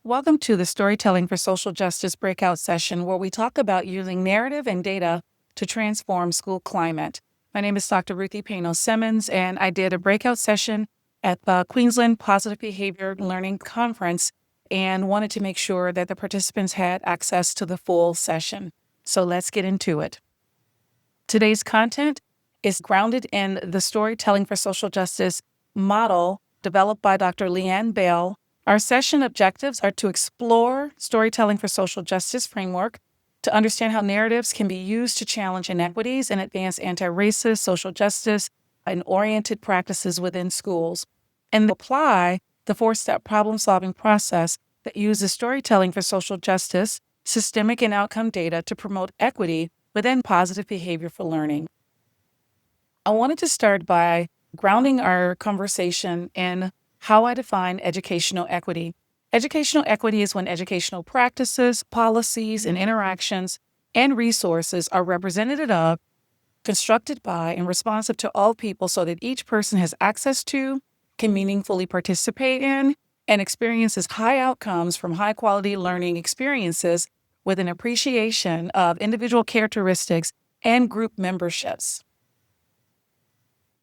Welcome to the Storytelling for Social Justice breakout session, where we talk about using narrative and data to transform school climate. My name is Dr. Ruthie Payno-Simmons, and I did a breakout session at the Queensland Positive Behaviour Learning Conference and wanted to make sure that the participants had access to the full session. So let's get into it. Today's content is grounded in the Storytelling for Social Justice model developed by Dr. Leanne Bell. Our session objectives are to explore Storytelling for Social Justice framework, to understand how narratives can be used to challenge inequities and advance anti-racist, social justice, and oriented practices within schools, and apply the four-step problem-solving process that uses storytelling for social justice, systemic and outcome data to promote equity within positive behavior for learning. I wanted to start by grounding our conversation in how I define educational equity. Educational equity is when educational practices, policies, and interactions and resources are representative of, constructed by, and responsive to all people so that each person has access to, can meaningfully participate in, and experiences high outcomes from high-quality learning experiences with an appreciation of individual characteristics and group memberships.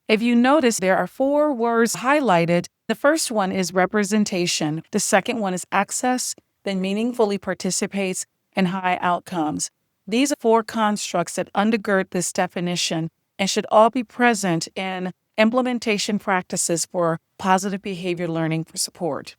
If you notice, there are 4 words highlighted. The first one is representation. The second one is access, then meaningfully participates, and high outcomes. These are 4 constructs that undergird this definition and should all be present in implementation practices for positive behavior learning for support.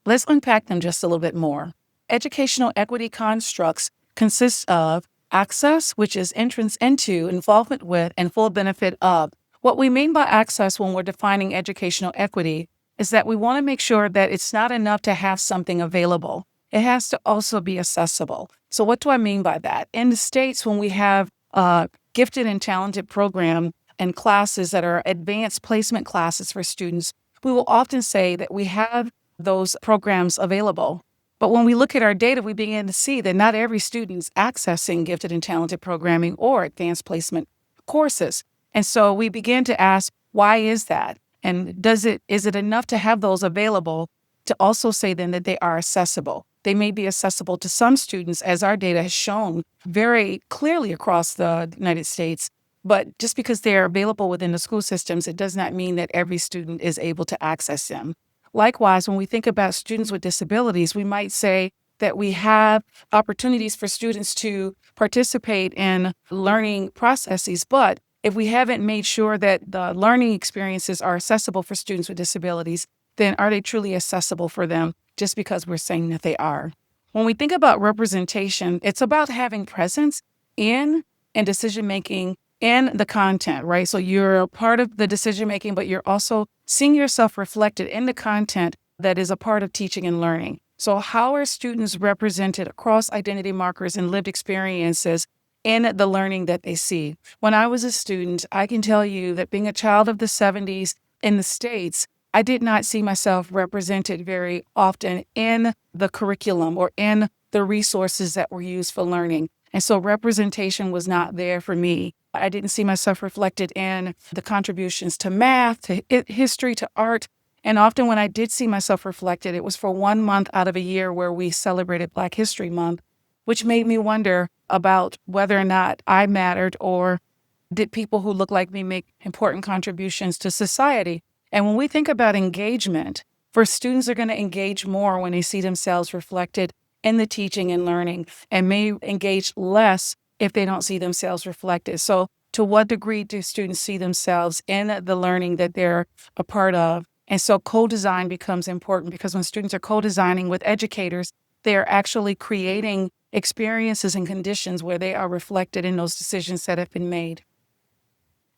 Let's unpack them just a little bit more. Educational equity constructs consist of access, which is entrance into, involvement with, and full benefit of. What we mean by access when we're defining educational equity is that we want to make sure that it's not enough to have something available. It has to also be accessible. So what do I mean by that? In the States, when we have a gifted and talented program and classes that are advanced placement classes for students, we will often say that we have those programs available. But when we look at our data, we begin to see that not every student is accessing gifted and talented programming or advanced placement courses. And so we begin to ask, why is that? And is it enough to have those available to also say then that they are accessible? They may be accessible to some students, as our data has shown very clearly across the United States. But just because they're available within the school systems, it does not mean that every student is able to access them. Likewise, when we think about students with disabilities, we might say that we have opportunities for students to participate in learning processes, but if we haven't made sure that the learning experiences are accessible for students with disabilities, then are they truly accessible for them just because we're saying that they are? When we think about representation, it's about having presence in and decision-making in the content, right? So you're a part of the decision-making, but you're also seeing yourself reflected in the content that is a part of teaching and learning. So how are students represented across identity markers and lived experiences in the learning that they see? When I was a student, I can tell you that being a child of the 70s in the States, I did not see myself represented very often in the curriculum or in the resources that were used for learning. And so representation was not there for me. I didn't see myself reflected in the contributions to math, to history, to art. And often when I did see myself reflected, it was for 1 month out of a year where we celebrated Black History Month, which made me wonder about whether or not I mattered or did people who look like me make important contributions to society. And when we think about engagement, first students are going to engage more when they see themselves reflected in the teaching and learning and may engage less if they don't see themselves reflected. So to what degree do students see themselves in the learning that they're a part of? And so co-design becomes important because when students are co-designing with educators, they are actually creating experiences and conditions where they are reflected in those decisions that have been made.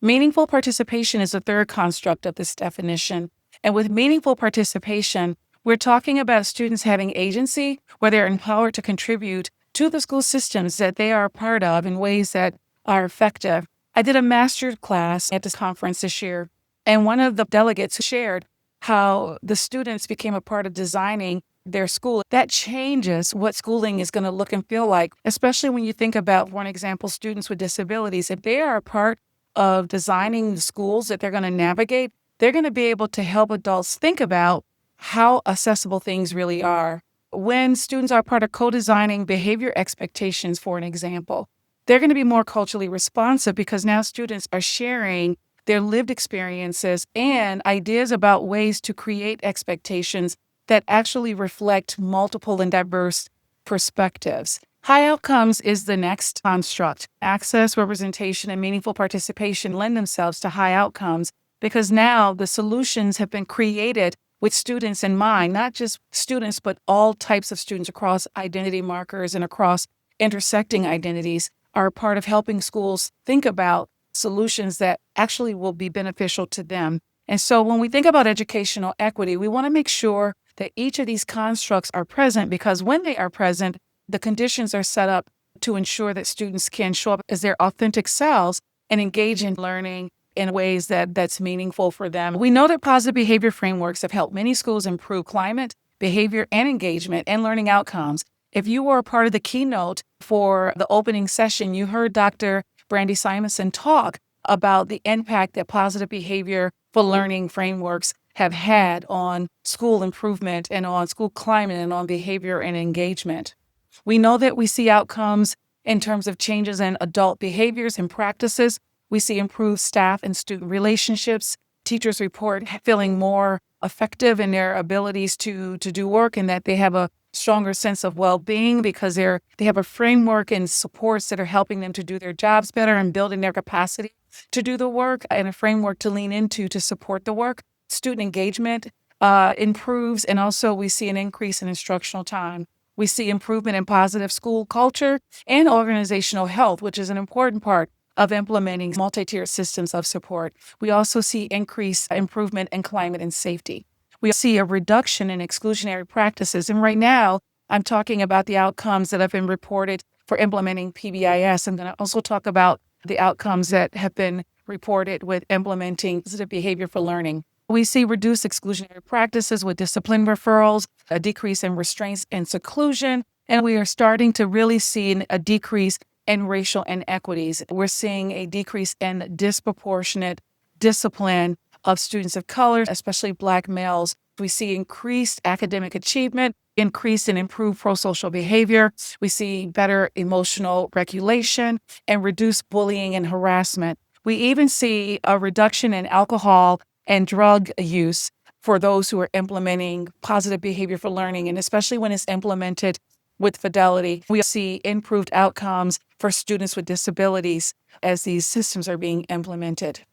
Meaningful participation is the third construct of this definition. And with meaningful participation, we're talking about students having agency where they're empowered to contribute to the school systems that they are a part of in ways that are effective. I did a master's class at this conference this year, and one of the delegates shared how the students became a part of designing their school. That changes what schooling is going to look and feel like, especially when you think about, for example, students with disabilities. If they are a part of designing the schools that they're going to navigate, they're going to be able to help adults think about how accessible things really are, when students are part of co-designing behavior expectations, for an example, they're going to be more culturally responsive because now students are sharing their lived experiences and ideas about ways to create expectations that actually reflect multiple and diverse perspectives. High outcomes is the next construct. Access, representation, and meaningful participation lend themselves to high outcomes because now the solutions have been created with students in mind, not just students, but all types of students across identity markers and across intersecting identities are a part of helping schools think about solutions that actually will be beneficial to them. And so when we think about educational equity, we want to make sure that each of these constructs are present because when they are present, the conditions are set up to ensure that students can show up as their authentic selves and engage in learning in ways that's meaningful for them. We know that positive behavior frameworks have helped many schools improve climate, behavior, and engagement and learning outcomes. If you were a part of the keynote for the opening session, you heard Dr. Brandy Simonson talk about the impact that positive behavior for learning frameworks have had on school improvement and on school climate and on behavior and engagement. We know that we see outcomes in terms of changes in adult behaviors and practices. We see improved staff and student relationships. Teachers report feeling more effective in their abilities to do work and that they have a stronger sense of well-being because they have a framework and supports that are helping them to do their jobs better and building their capacity to do the work and a framework to lean into to support the work. Student engagement improves, and also we see an increase in instructional time. We see improvement in positive school culture and organizational health, which is an important part of implementing multi-tiered systems of support. We also see increased improvement in climate and safety. We see a reduction in exclusionary practices. And right now, I'm talking about the outcomes that have been reported for implementing PBIS. I'm going to also talk about the outcomes that have been reported with implementing positive behavior for learning. We see reduced exclusionary practices with discipline referrals, a decrease in restraints and seclusion, and we are starting to really see a decrease in racial inequities. We're seeing a decrease in disproportionate discipline of students of color, especially Black males. We see increased academic achievement, increased and improved pro-social behavior. We see better emotional regulation and reduced bullying and harassment. We even see a reduction in alcohol and drug use for those who are implementing positive behavior for learning, and especially when it's implemented with fidelity. We see improved outcomes for students with disabilities as these systems are being implemented.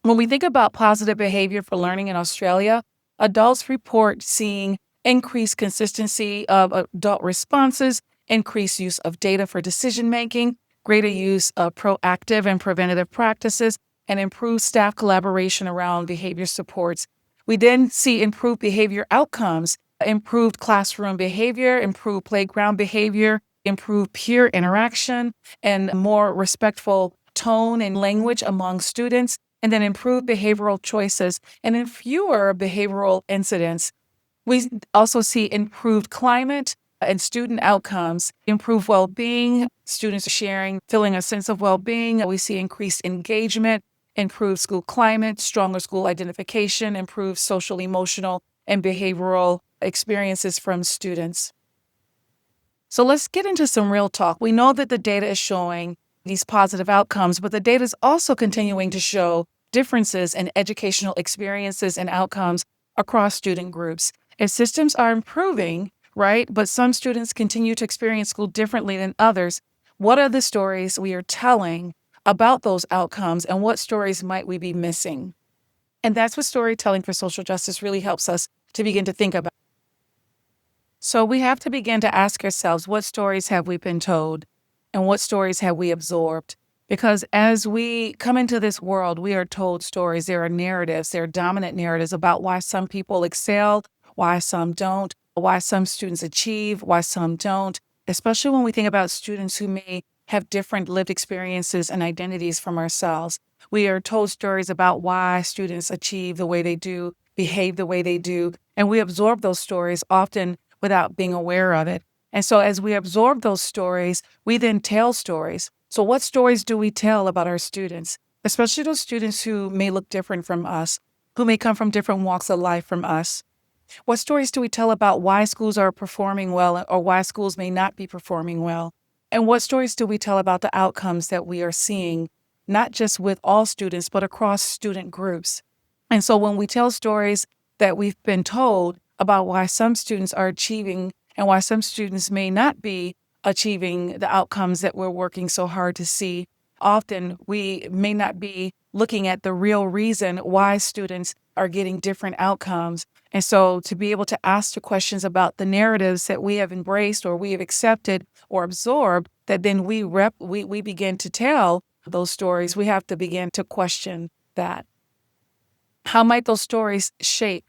When we think about positive behavior for learning in Australia, adults report seeing increased consistency of adult responses, increased use of data for decision-making, greater use of proactive and preventative practices, and improved staff collaboration around behavior supports. We then see improved behavior outcomes, improved classroom behavior, improved playground behavior, improved peer interaction, and more respectful tone and language among students, and then improved behavioral choices and in fewer behavioral incidents. We also see improved climate and student outcomes, improved well-being, students sharing, feeling a sense of well-being. We see increased engagement, improved school climate, stronger school identification, improved social, emotional, and behavioral experiences from students. So let's get into some real talk. We know that the data is showing these positive outcomes, but the data is also continuing to show differences in educational experiences and outcomes across student groups. If systems are improving, right, but some students continue to experience school differently than others, what are the stories we are telling about those outcomes and what stories might we be missing? And that's what storytelling for social justice really helps us to begin to think about. So we have to begin to ask ourselves, what stories have we been told and what stories have we absorbed? Because as we come into this world, we are told stories. There are narratives, there are dominant narratives about why some people excel, why some don't, why some students achieve, why some don't, especially when we think about students who may have different lived experiences and identities from ourselves. We are told stories about why students achieve the way they do, behave the way they do, and we absorb those stories often without being aware of it. And so as we absorb those stories, we then tell stories. So what stories do we tell about our students, especially those students who may look different from us, who may come from different walks of life from us? What stories do we tell about why schools are performing well or why schools may not be performing well? And what stories do we tell about the outcomes that we are seeing, not just with all students, but across student groups? And so when we tell stories that we've been told about why some students are achieving and why some students may not be achieving the outcomes that we're working so hard to see, often we may not be looking at the real reason why students are getting different outcomes. And so to be able to ask the questions about the narratives that we have embraced or we have accepted or absorbed, that then we begin to tell those stories, we have to begin to question that. How might those stories shape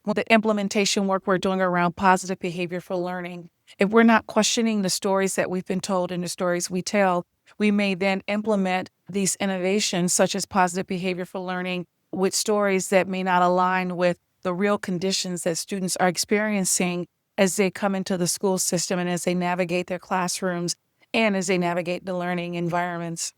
the implementation work we're doing around positive behavior for learning? If we're not questioning the stories that we've been told and the stories we tell, we may then implement these innovations such as positive behavior for learning with stories that may not align with the real conditions that students are experiencing as they come into the school system and as they navigate their classrooms and as they navigate the learning environments.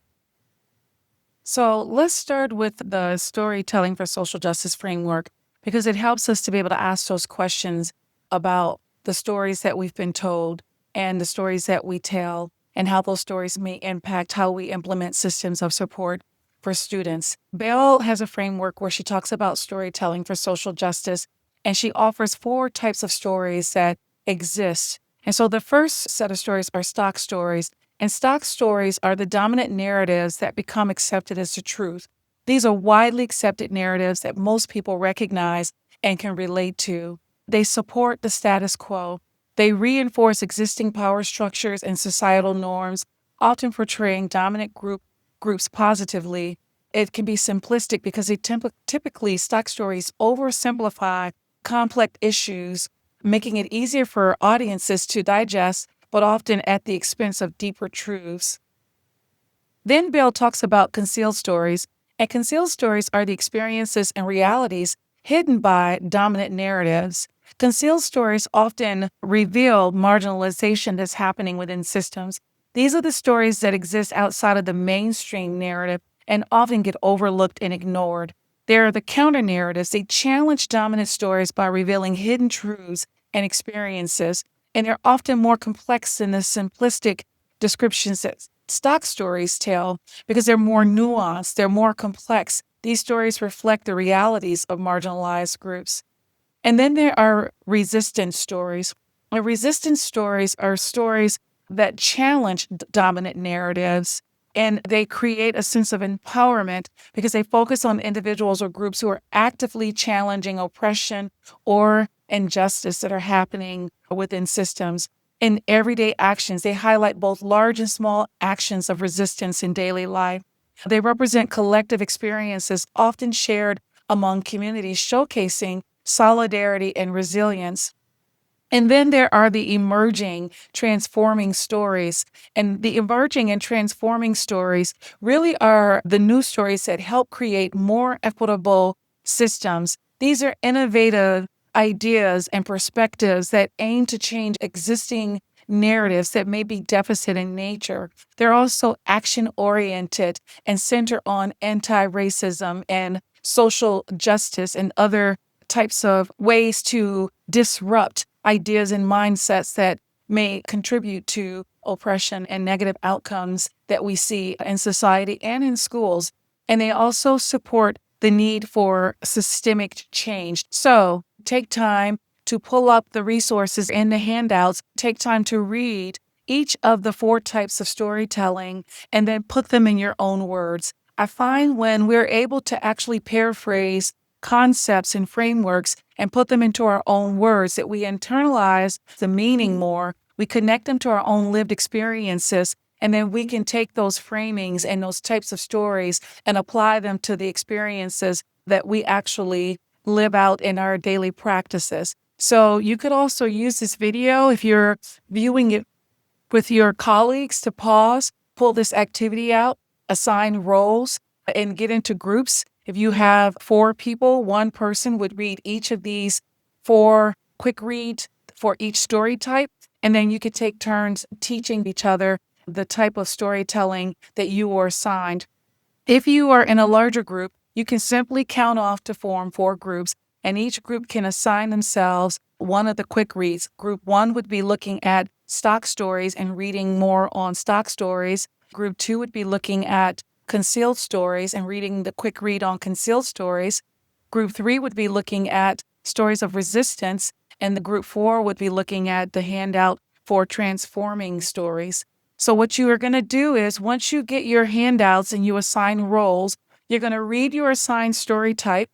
So let's start with the storytelling for social justice framework because it helps us to be able to ask those questions about the stories that we've been told and the stories that we tell and how those stories may impact how we implement systems of support for students. Bell has a framework where she talks about storytelling for social justice, and she offers 4 types of stories that exist. And so the first set of stories are stock stories, and stock stories are the dominant narratives that become accepted as the truth. These are widely accepted narratives that most people recognize and can relate to. They support the status quo. They reinforce existing power structures and societal norms, often portraying dominant groups positively. It can be simplistic because they typically stock stories oversimplify complex issues, making it easier for audiences to digest, but often at the expense of deeper truths. Then Bell talks about concealed stories, and concealed stories are the experiences and realities hidden by dominant narratives. Concealed stories often reveal marginalization that's happening within systems. These are the stories that exist outside of the mainstream narrative and often get overlooked and ignored. They're the counter narratives. They challenge dominant stories by revealing hidden truths and experiences, and they're often more complex than the simplistic descriptions that stock stories tell because they're more nuanced, they're more complex. These stories reflect the realities of marginalized groups. And then there are resistance stories. And resistance stories are stories that challenge dominant narratives, and they create a sense of empowerment because they focus on individuals or groups who are actively challenging oppression or injustice that are happening within systems. In everyday actions, they highlight both large and small actions of resistance in daily life. They represent collective experiences often shared among communities, showcasing solidarity and resilience. And then there are the emerging, transforming stories. And the emerging and transforming stories really are the new stories that help create more equitable systems. These are innovative ideas and perspectives that aim to change existing narratives that may be deficit in nature. They're also action-oriented and center on anti-racism and social justice and other types of ways to disrupt ideas and mindsets that may contribute to oppression and negative outcomes that we see in society and in schools. And they also support the need for systemic change. So take time to pull up the resources in the handouts, take time to read each of the 4 types of storytelling and then put them in your own words. I find when we're able to actually paraphrase concepts and frameworks and put them into our own words, that we internalize the meaning more, we connect them to our own lived experiences, and then we can take those framings and those types of stories and apply them to the experiences that we actually live out in our daily practices. So you could also use this video if you're viewing it with your colleagues to pause, pull this activity out, assign roles, and get into groups. If you have 4 people, one person would read each of these 4 quick reads for each story type, and then you could take turns teaching each other the type of storytelling that you were assigned. If you are in a larger group, you can simply count off to form 4 groups and each group can assign themselves one of the quick reads. Group 1 would be looking at stock stories and reading more on stock stories. Group 2 would be looking at concealed stories and reading the quick read on concealed stories. Group 3 would be looking at stories of resistance, and the Group 4 would be looking at the handout for transforming stories. So what you are going to do is, once you get your handouts and you assign roles, you're going to read your assigned story type,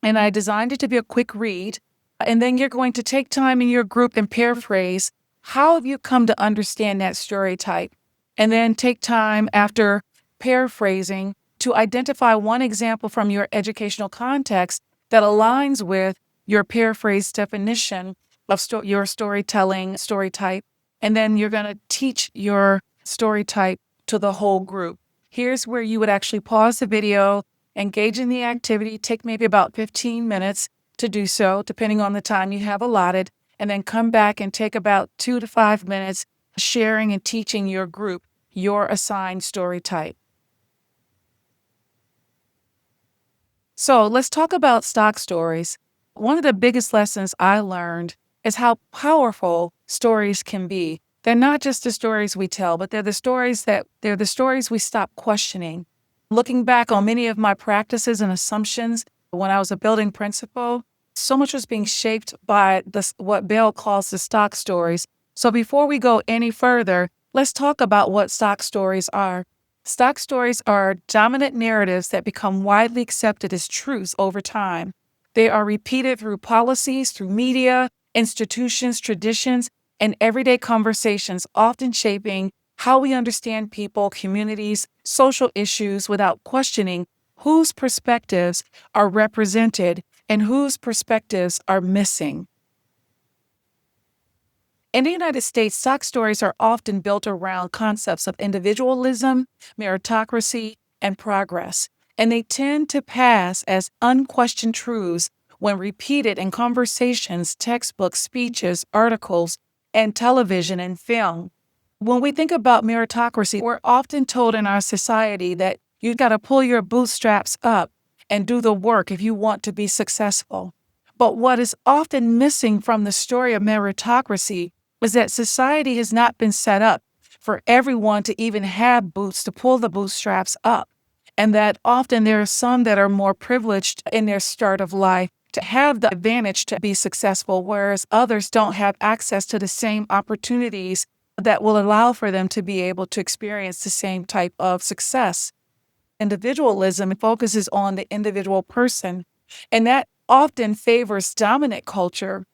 and I designed it to be a quick read, and then you're going to take time in your group and paraphrase how have you come to understand that story type, and then take time after paraphrasing to identify one example from your educational context that aligns with your paraphrased definition of your storytelling story type, and then you're going to teach your story type to the whole group. Here's where you would actually pause the video, engage in the activity, take maybe about 15 minutes to do so, depending on the time you have allotted, and then come back and take about 2 to 5 minutes sharing and teaching your group your assigned story type. So let's talk about stock stories. One of the biggest lessons I learned is how powerful stories can be. They're not just the stories we tell, but they're the stories we stop questioning. Looking back on many of my practices and assumptions when I was a building principal, so much was being shaped by what Bell calls the stock stories. So before we go any further, let's talk about what stock stories are. Stock stories are dominant narratives that become widely accepted as truths over time. They are repeated through policies, through media, institutions, traditions, and everyday conversations, often shaping how we understand people, communities, social issues without questioning whose perspectives are represented and whose perspectives are missing. In the United States, stock stories are often built around concepts of individualism, meritocracy, and progress, and they tend to pass as unquestioned truths when repeated in conversations, textbooks, speeches, articles, and television and film. When we think about meritocracy, we're often told in our society that you've got to pull your bootstraps up and do the work if you want to be successful. But what is often missing from the story of meritocracy is that society has not been set up for everyone to even have boots to pull the bootstraps up, and that often there are some that are more privileged in their start of life to have the advantage to be successful, whereas others don't have access to the same opportunities that will allow for them to be able to experience the same type of success. Individualism focuses on the individual person, and that often favors dominant culture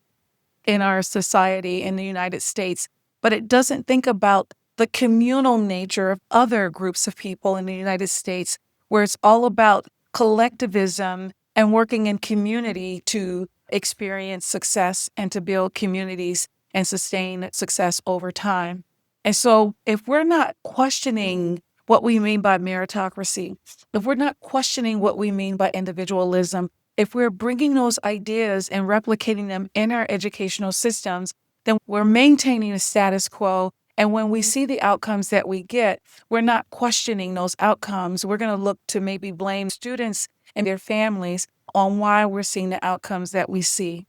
in our society in the United States, but it doesn't think about the communal nature of other groups of people in the United States, where it's all about collectivism and working in community to experience success and to build communities and sustain success over time. And so if we're not questioning what we mean by meritocracy, if we're not questioning what we mean by individualism, if we're bringing those ideas and replicating them in our educational systems, then we're maintaining the status quo. And when we see the outcomes that we get, we're not questioning those outcomes. We're going to look to maybe blame students and their families on why we're seeing the outcomes that we see.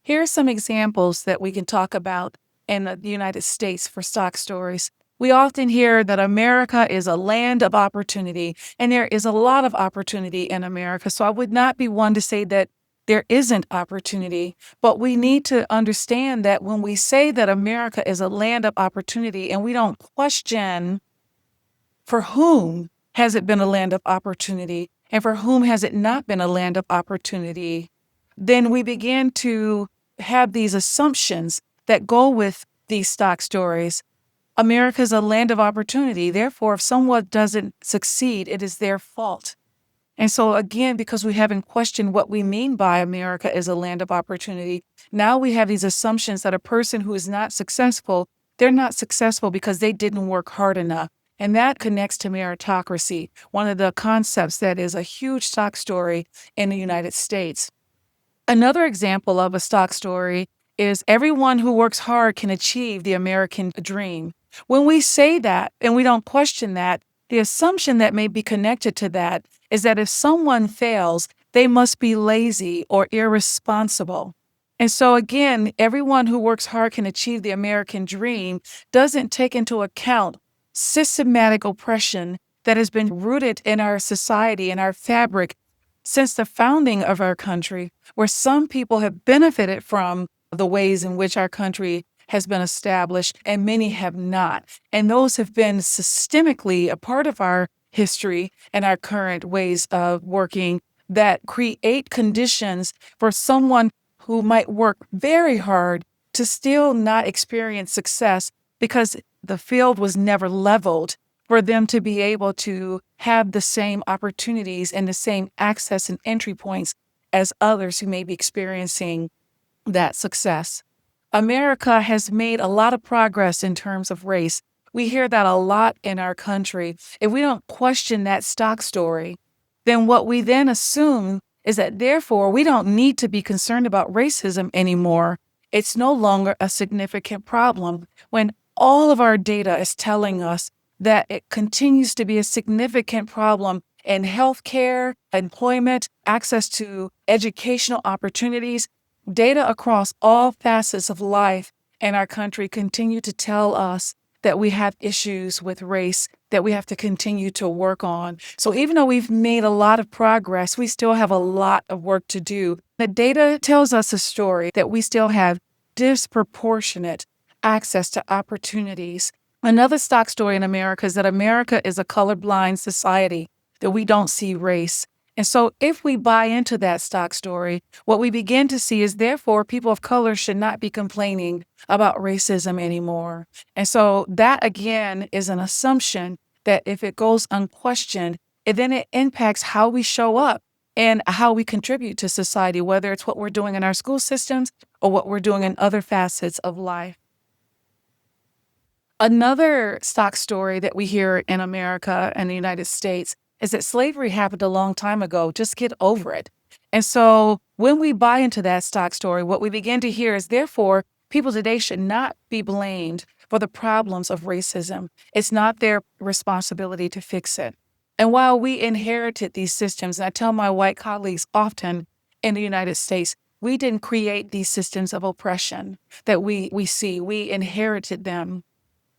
Here are some examples that we can talk about in the United States for stock stories. We often hear that America is a land of opportunity, and there is a lot of opportunity in America. So I would not be one to say that there isn't opportunity, but we need to understand that when we say that America is a land of opportunity and we don't question for whom has it been a land of opportunity and for whom has it not been a land of opportunity, then we begin to have these assumptions that go with these stock stories. America is a land of opportunity. Therefore, if someone doesn't succeed, it is their fault. And so again, because we haven't questioned what we mean by America is a land of opportunity, now we have these assumptions that a person who is not successful, they're not successful because they didn't work hard enough. And that connects to meritocracy, one of the concepts that is a huge stock story in the United States. Another example of a stock story is everyone who works hard can achieve the American dream. When we say that and we don't question that, the assumption that may be connected to that is that if someone fails, they must be lazy or irresponsible. And so again, everyone who works hard can achieve the American dream doesn't take into account systematic oppression that has been rooted in our society and our fabric since the founding of our country, where some people have benefited from the ways in which our country has been established and many have not. And those have been systemically a part of our history and our current ways of working that create conditions for someone who might work very hard to still not experience success because the field was never leveled for them to be able to have the same opportunities and the same access and entry points as others who may be experiencing that success. America has made a lot of progress in terms of race. We hear that a lot in our country. If we don't question that stock story, then what we then assume is that therefore we don't need to be concerned about racism anymore. It's no longer a significant problem when all of our data is telling us that it continues to be a significant problem in healthcare, employment, access to educational opportunities. Data across all facets of life in our country continue to tell us that we have issues with race that we have to continue to work on. So even though we've made a lot of progress, we still have a lot of work to do. The data tells us a story that we still have disproportionate access to opportunities. Another stock story in America is that America is a colorblind society, that we don't see race. And so if we buy into that stock story, what we begin to see is therefore people of color should not be complaining about racism anymore. And so that again is an assumption that if it goes unquestioned, then it impacts how we show up and how we contribute to society, whether it's what we're doing in our school systems or what we're doing in other facets of life. Another stock story that we hear in America and the United States is that slavery happened a long time ago. Just get over it. And so when we buy into that stock story, what we begin to hear is therefore people today should not be blamed for the problems of racism. It's not their responsibility to fix it. And while we inherited these systems, and I tell my white colleagues often in the United States, we didn't create these systems of oppression that we see. We inherited them.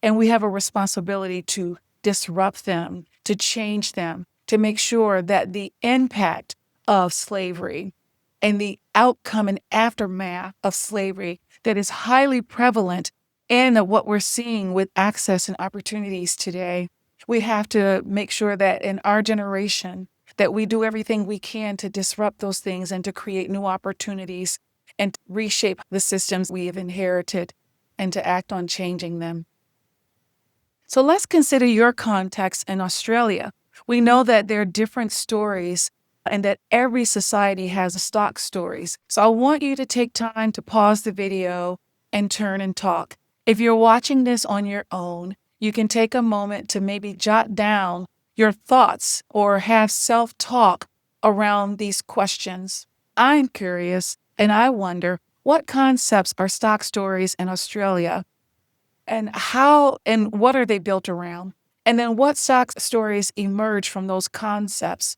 And we have a responsibility to disrupt them, to change them, to make sure that the impact of slavery and the outcome and aftermath of slavery that is highly prevalent in what we're seeing with access and opportunities today, we have to make sure that in our generation that we do everything we can to disrupt those things and to create new opportunities and reshape the systems we have inherited and to act on changing them. So let's consider your context in Australia. We know that there are different stories and that every society has stock stories. So I want you to take time to pause the video and turn and talk. If you're watching this on your own, you can take a moment to maybe jot down your thoughts or have self-talk around these questions. I'm curious and I wonder what concepts are stock stories in Australia? And how and what are they built around? And then what stock stories emerge from those concepts?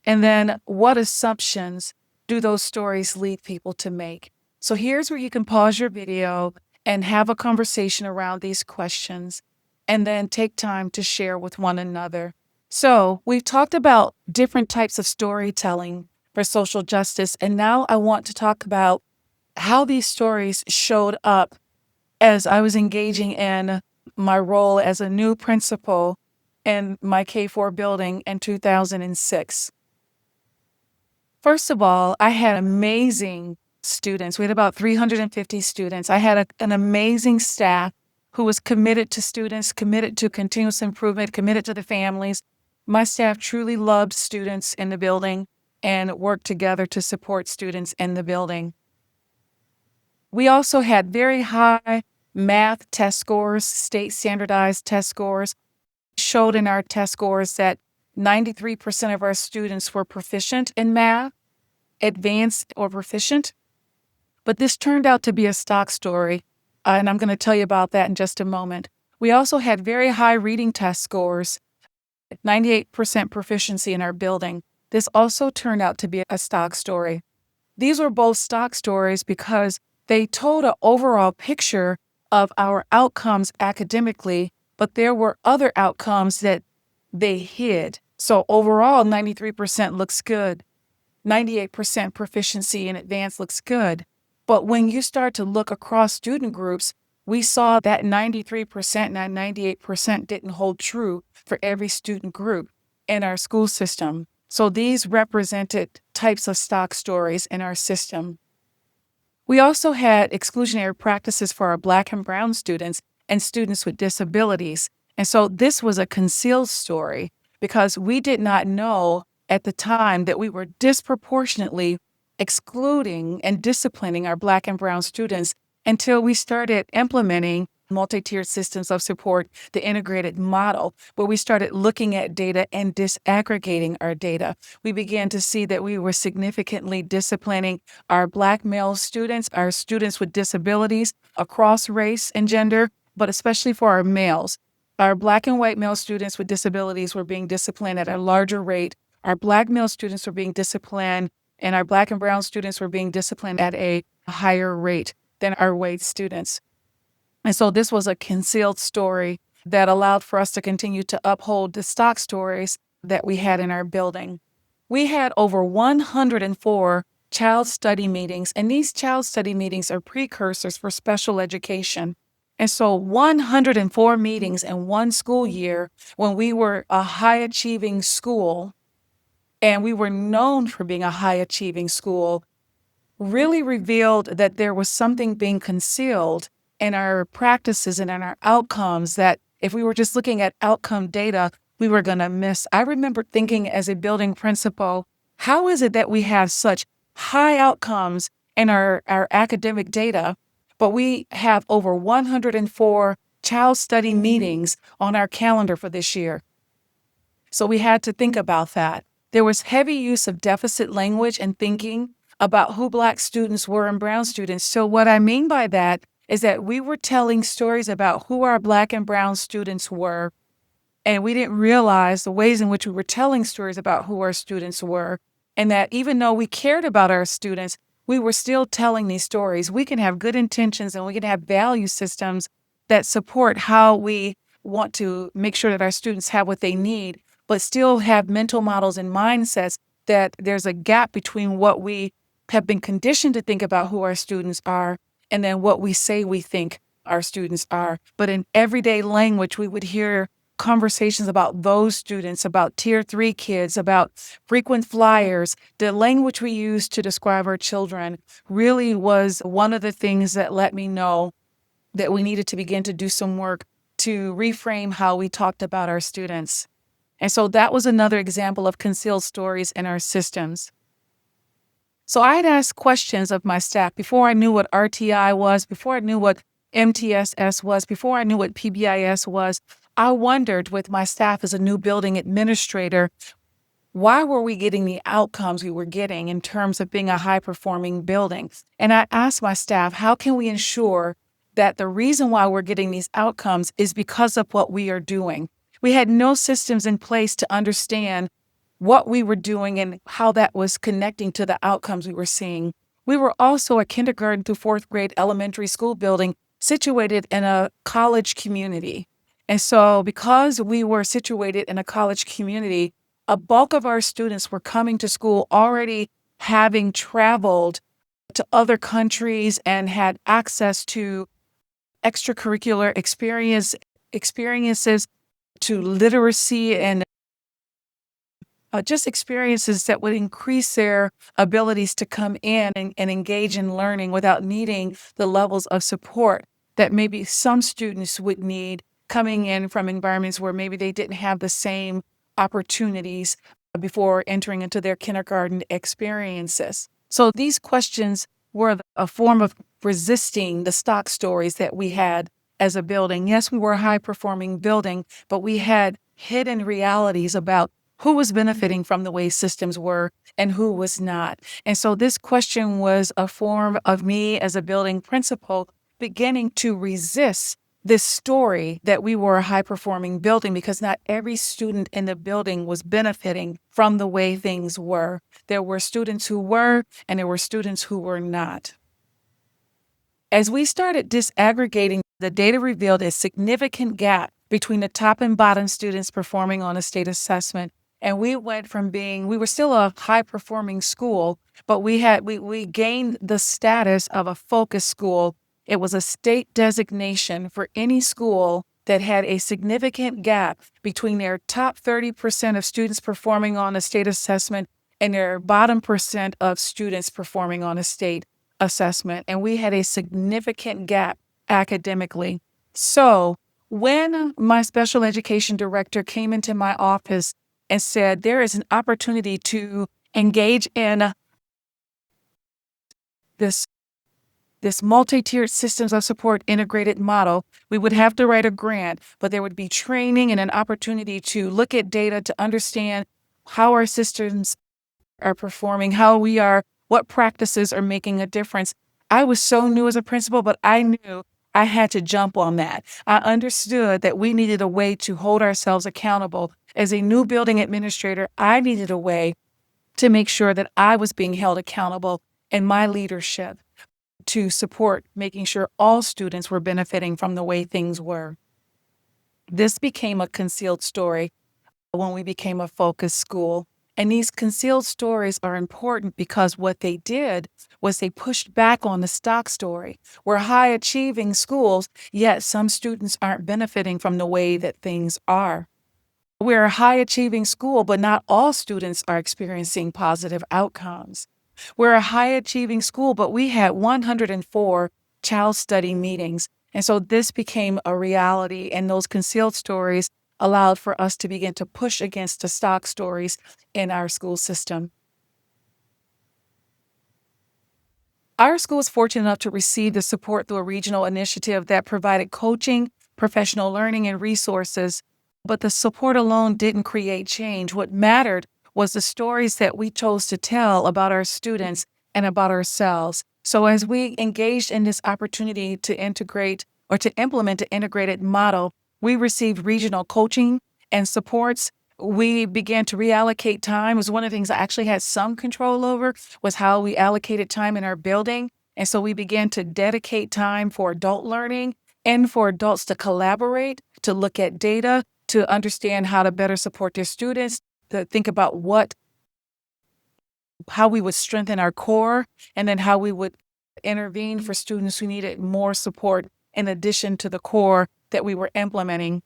And then what assumptions do those stories lead people to make? So here's where you can pause your video and have a conversation around these questions and then take time to share with one another. So we've talked about different types of storytelling for social justice. And now I want to talk about how these stories showed up as I was engaging in my role as a new principal in my K-4 building in 2006. First of all, I had amazing students. We had about 350 students. I had an amazing staff who was committed to students, committed to continuous improvement, committed to the families. My staff truly loved students in the building and worked together to support students in the building. We also had very high math test scores, state standardized test scores. Showed in our test scores that 93% of our students were proficient in math, advanced or proficient. But this turned out to be a stock story, and I'm going to tell you about that in just a moment. We also had very high reading test scores, 98% proficiency in our building. this also turned out to be a stock story. These were both stock stories because they told an overall picture of our outcomes academically, but there were other outcomes that they hid. So overall, 93% looks good. 98% proficiency in advanced looks good. But when you start to look across student groups, we saw that 93% and 98% didn't hold true for every student group in our school system. So these represented types of stock stories in our system. We also had exclusionary practices for our Black and Brown students and students with disabilities. And so this was a concealed story because we did not know at the time that we were disproportionately excluding and disciplining our Black and Brown students until we started implementing multi-tiered systems of support, the integrated model, where we started looking at data and disaggregating our data. We began to see that we were significantly disciplining our Black male students, our students with disabilities across race and gender, but especially for our males. Our Black and white male students with disabilities were being disciplined at a larger rate. Our Black male students were being disciplined, and our Black and Brown students were being disciplined at a higher rate than our white students. And so this was a concealed story that allowed for us to continue to uphold the stock stories that we had in our building. We had over 104 child study meetings, and these child study meetings are precursors for special education. And so 104 meetings in one school year when we were a high-achieving school, and we were known for being a high-achieving school, really revealed that there was something being concealed in our practices and in our outcomes that if we were just looking at outcome data, we were going to miss. I remember thinking as a building principal, how is it that we have such high outcomes in our academic data, but we have over 104 child study meetings on our calendar for this year? So we had to think about that. There was heavy use of deficit language and thinking about who Black students were and Brown students. So what I mean by that is that we were telling stories about who our Black and Brown students were, and we didn't realize the ways in which we were telling stories about who our students were, and that even though we cared about our students, we were still telling these stories. We can have good intentions and we can have value systems that support how we want to make sure that our students have what they need, but still have mental models and mindsets that there's a gap between what we have been conditioned to think about who our students are and then what we say we think our students are. But in everyday language, we would hear conversations about those students, about tier 3 kids, about frequent flyers. The language we use to describe our children really was one of the things that let me know that we needed to begin to do some work to reframe how we talked about our students. And so that was another example of concealed stories in our systems. So I had asked questions of my staff before I knew what RTI was, before I knew what MTSS was, before I knew what PBIS was. I wondered with my staff as a new building administrator, why were we getting the outcomes we were getting in terms of being a high-performing building? And I asked my staff, how can we ensure that the reason why we're getting these outcomes is because of what we are doing? We had no systems in place to understand what we were doing and how that was connecting to the outcomes we were seeing. We were also a kindergarten through 4th grade elementary school building situated in a college community. And so because we were situated in a college community, a bulk of our students were coming to school already having traveled to other countries and had access to extracurricular experiences, to literacy and just experiences that would increase their abilities to come in and engage in learning without needing the levels of support that maybe some students would need coming in from environments where maybe they didn't have the same opportunities before entering into their kindergarten experiences. So these questions were a form of resisting the stock stories that we had as a building. Yes, we were a high-performing building, but we had hidden realities about who was benefiting from the way systems were and who was not. And so this question was a form of me as a building principal beginning to resist this story that we were a high-performing building because not every student in the building was benefiting from the way things were. There were students who were, and there were students who were not. As we started disaggregating, the data revealed a significant gap between the top and bottom students performing on a state assessment. And we went from we were still a high-performing school, but we gained the status of a focus school. It was a state designation for any school that had a significant gap between their top 30% of students performing on a state assessment and their bottom percent of students performing on a state assessment. And we had a significant gap academically. So when my special education director came into my office and said, there is an opportunity to engage in this multi-tiered systems of support integrated model, we would have to write a grant, but there would be training and an opportunity to look at data to understand how our systems are performing, what practices are making a difference. I was so new as a principal, but I knew I had to jump on that. I understood that we needed a way to hold ourselves accountable. As a new building administrator, I needed a way to make sure that I was being held accountable in my leadership to support making sure all students were benefiting from the way things were. This became a concealed story when we became a focus school. And these concealed stories are important because what they did was they pushed back on the stock story. We're high achieving schools, yet some students aren't benefiting from the way that things are. We're a high achieving school, but not all students are experiencing positive outcomes. We're a high achieving school, but we had 104 child study meetings. And so this became a reality, and those concealed stories allowed for us to begin to push against the stock stories in our school system. Our school was fortunate enough to receive the support through a regional initiative that provided coaching, professional learning, and resources. But the support alone didn't create change. What mattered was the stories that we chose to tell about our students and about ourselves. So as we engaged in this opportunity to integrate or to implement an integrated model, we received regional coaching and supports. We began to reallocate time. It was one of the things I actually had some control over was how we allocated time in our building. And so we began to dedicate time for adult learning and for adults to collaborate, to look at data, to understand how to better support their students, to think about how we would strengthen our core, and then how we would intervene for students who needed more support in addition to the core that we were implementing.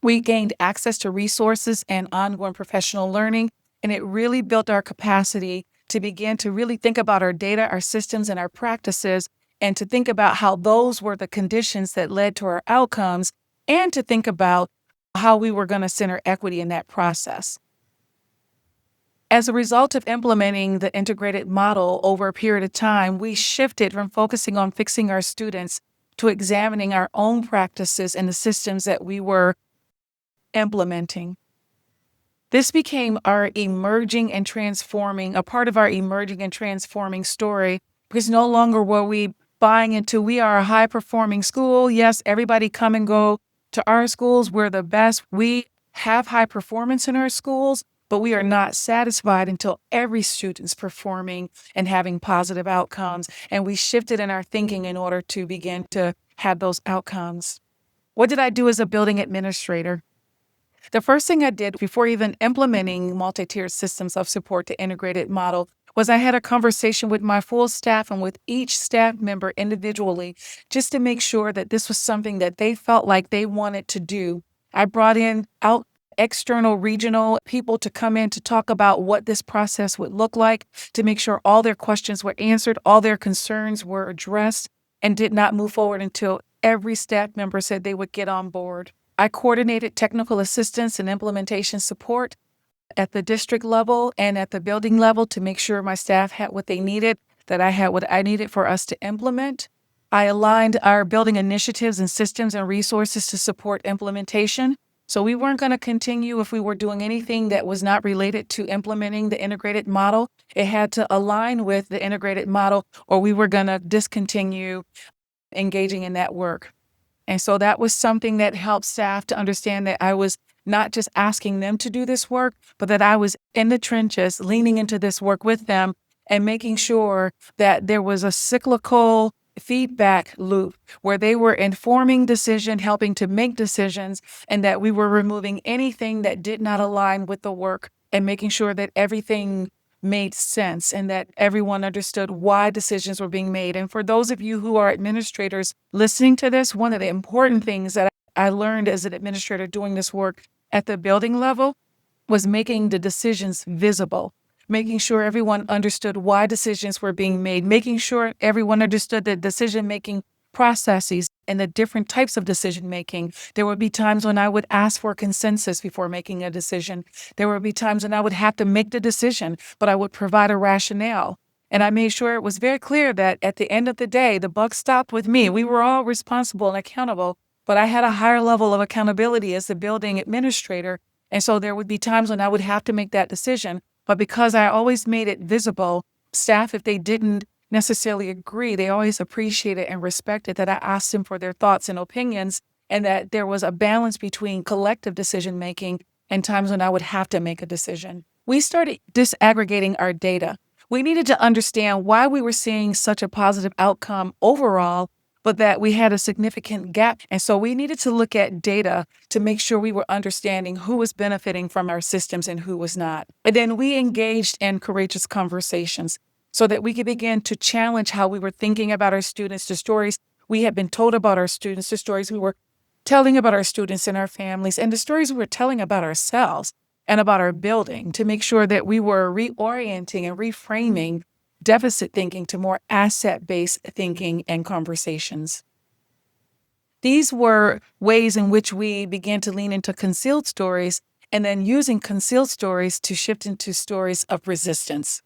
We gained access to resources and ongoing professional learning, and it really built our capacity to begin to really think about our data, our systems, and our practices, and to think about how those were the conditions that led to our outcomes, and to think about how we were going to center equity in that process. As a result of implementing the integrated model over a period of time, we shifted from focusing on fixing our students to examining our own practices and the systems that we were implementing. This became a part of our emerging and transforming story, because no longer were we buying into, we are a high-performing school. Yes, everybody come and go to our schools. We're the best. We have high performance in our schools, but we are not satisfied until every student's performing and having positive outcomes. And we shifted in our thinking in order to begin to have those outcomes. What did I do as a building administrator? The first thing I did before even implementing multi-tiered systems of support to integrated model was I had a conversation with my full staff and with each staff member individually, just to make sure that this was something that they felt like they wanted to do. I brought in external regional people to come in to talk about what this process would look like, to make sure all their questions were answered, all their concerns were addressed, and did not move forward until every staff member said they would get on board. I coordinated technical assistance and implementation support at the district level and at the building level to make sure my staff had what they needed, that I had what I needed for us to implement. I aligned our building initiatives and systems and resources to support implementation. So we weren't going to continue if we were doing anything that was not related to implementing the integrated model. It had to align with the integrated model, or we were going to discontinue engaging in that work. And so that was something that helped staff to understand that I was not just asking them to do this work, but that I was in the trenches, leaning into this work with them and making sure that there was a cyclical feedback loop where they were informing decision, helping to make decisions, and that we were removing anything that did not align with the work and making sure that everything made sense and that everyone understood why decisions were being made. And for those of you who are administrators listening to this, one of the important things that I learned as an administrator doing this work at the building level was making the decisions visible, making sure everyone understood why decisions were being made, making sure everyone understood the decision-making processes and the different types of decision-making. There would be times when I would ask for consensus before making a decision. There would be times when I would have to make the decision, but I would provide a rationale. And I made sure it was very clear that at the end of the day, the buck stopped with me. We were all responsible and accountable, but I had a higher level of accountability as the building administrator. And so there would be times when I would have to make that decision. But because I always made it visible, staff, if they didn't necessarily agree, they always appreciated and respected that I asked them for their thoughts and opinions, and that there was a balance between collective decision making and times when I would have to make a decision. We started disaggregating our data. We needed to understand why we were seeing such a positive outcome overall, but that we had a significant gap. And so we needed to look at data to make sure we were understanding who was benefiting from our systems and who was not. And then we engaged in courageous conversations so that we could begin to challenge how we were thinking about our students, the stories we had been told about our students, the stories we were telling about our students and our families, and the stories we were telling about ourselves and about our building, to make sure that we were reorienting and reframing deficit thinking to more asset-based thinking and conversations. These were ways in which we began to lean into concealed stories and then using concealed stories to shift into stories of resistance.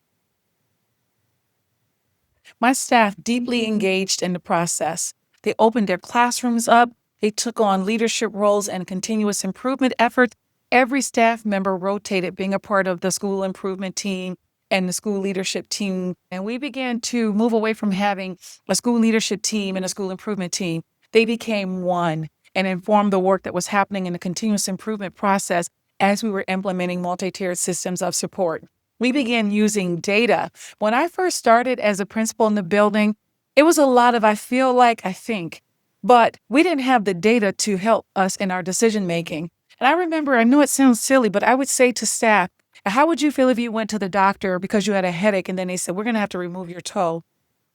My staff deeply engaged in the process. They opened their classrooms up. They took on leadership roles and continuous improvement efforts. Every staff member rotated, being a part of the school improvement team and the school leadership team. And we began to move away from having a school leadership team and a school improvement team. They became one and informed the work that was happening in the continuous improvement process as we were implementing multi-tiered systems of support. We began using data. When I first started as a principal in the building, it was a lot of I feel like, I think, but we didn't have the data to help us in our decision making. And I remember, I know it sounds silly, but I would say to staff, how would you feel if you went to the doctor because you had a headache and then they said, we're going to have to remove your toe?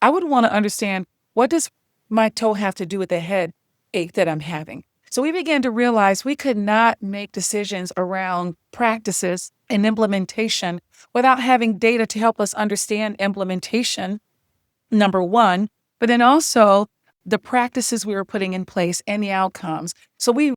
I would want to understand, what does my toe have to do with the headache that I'm having? So we began to realize we could not make decisions around practices and implementation without having data to help us understand implementation, number one, but then also the practices we were putting in place and the outcomes. So we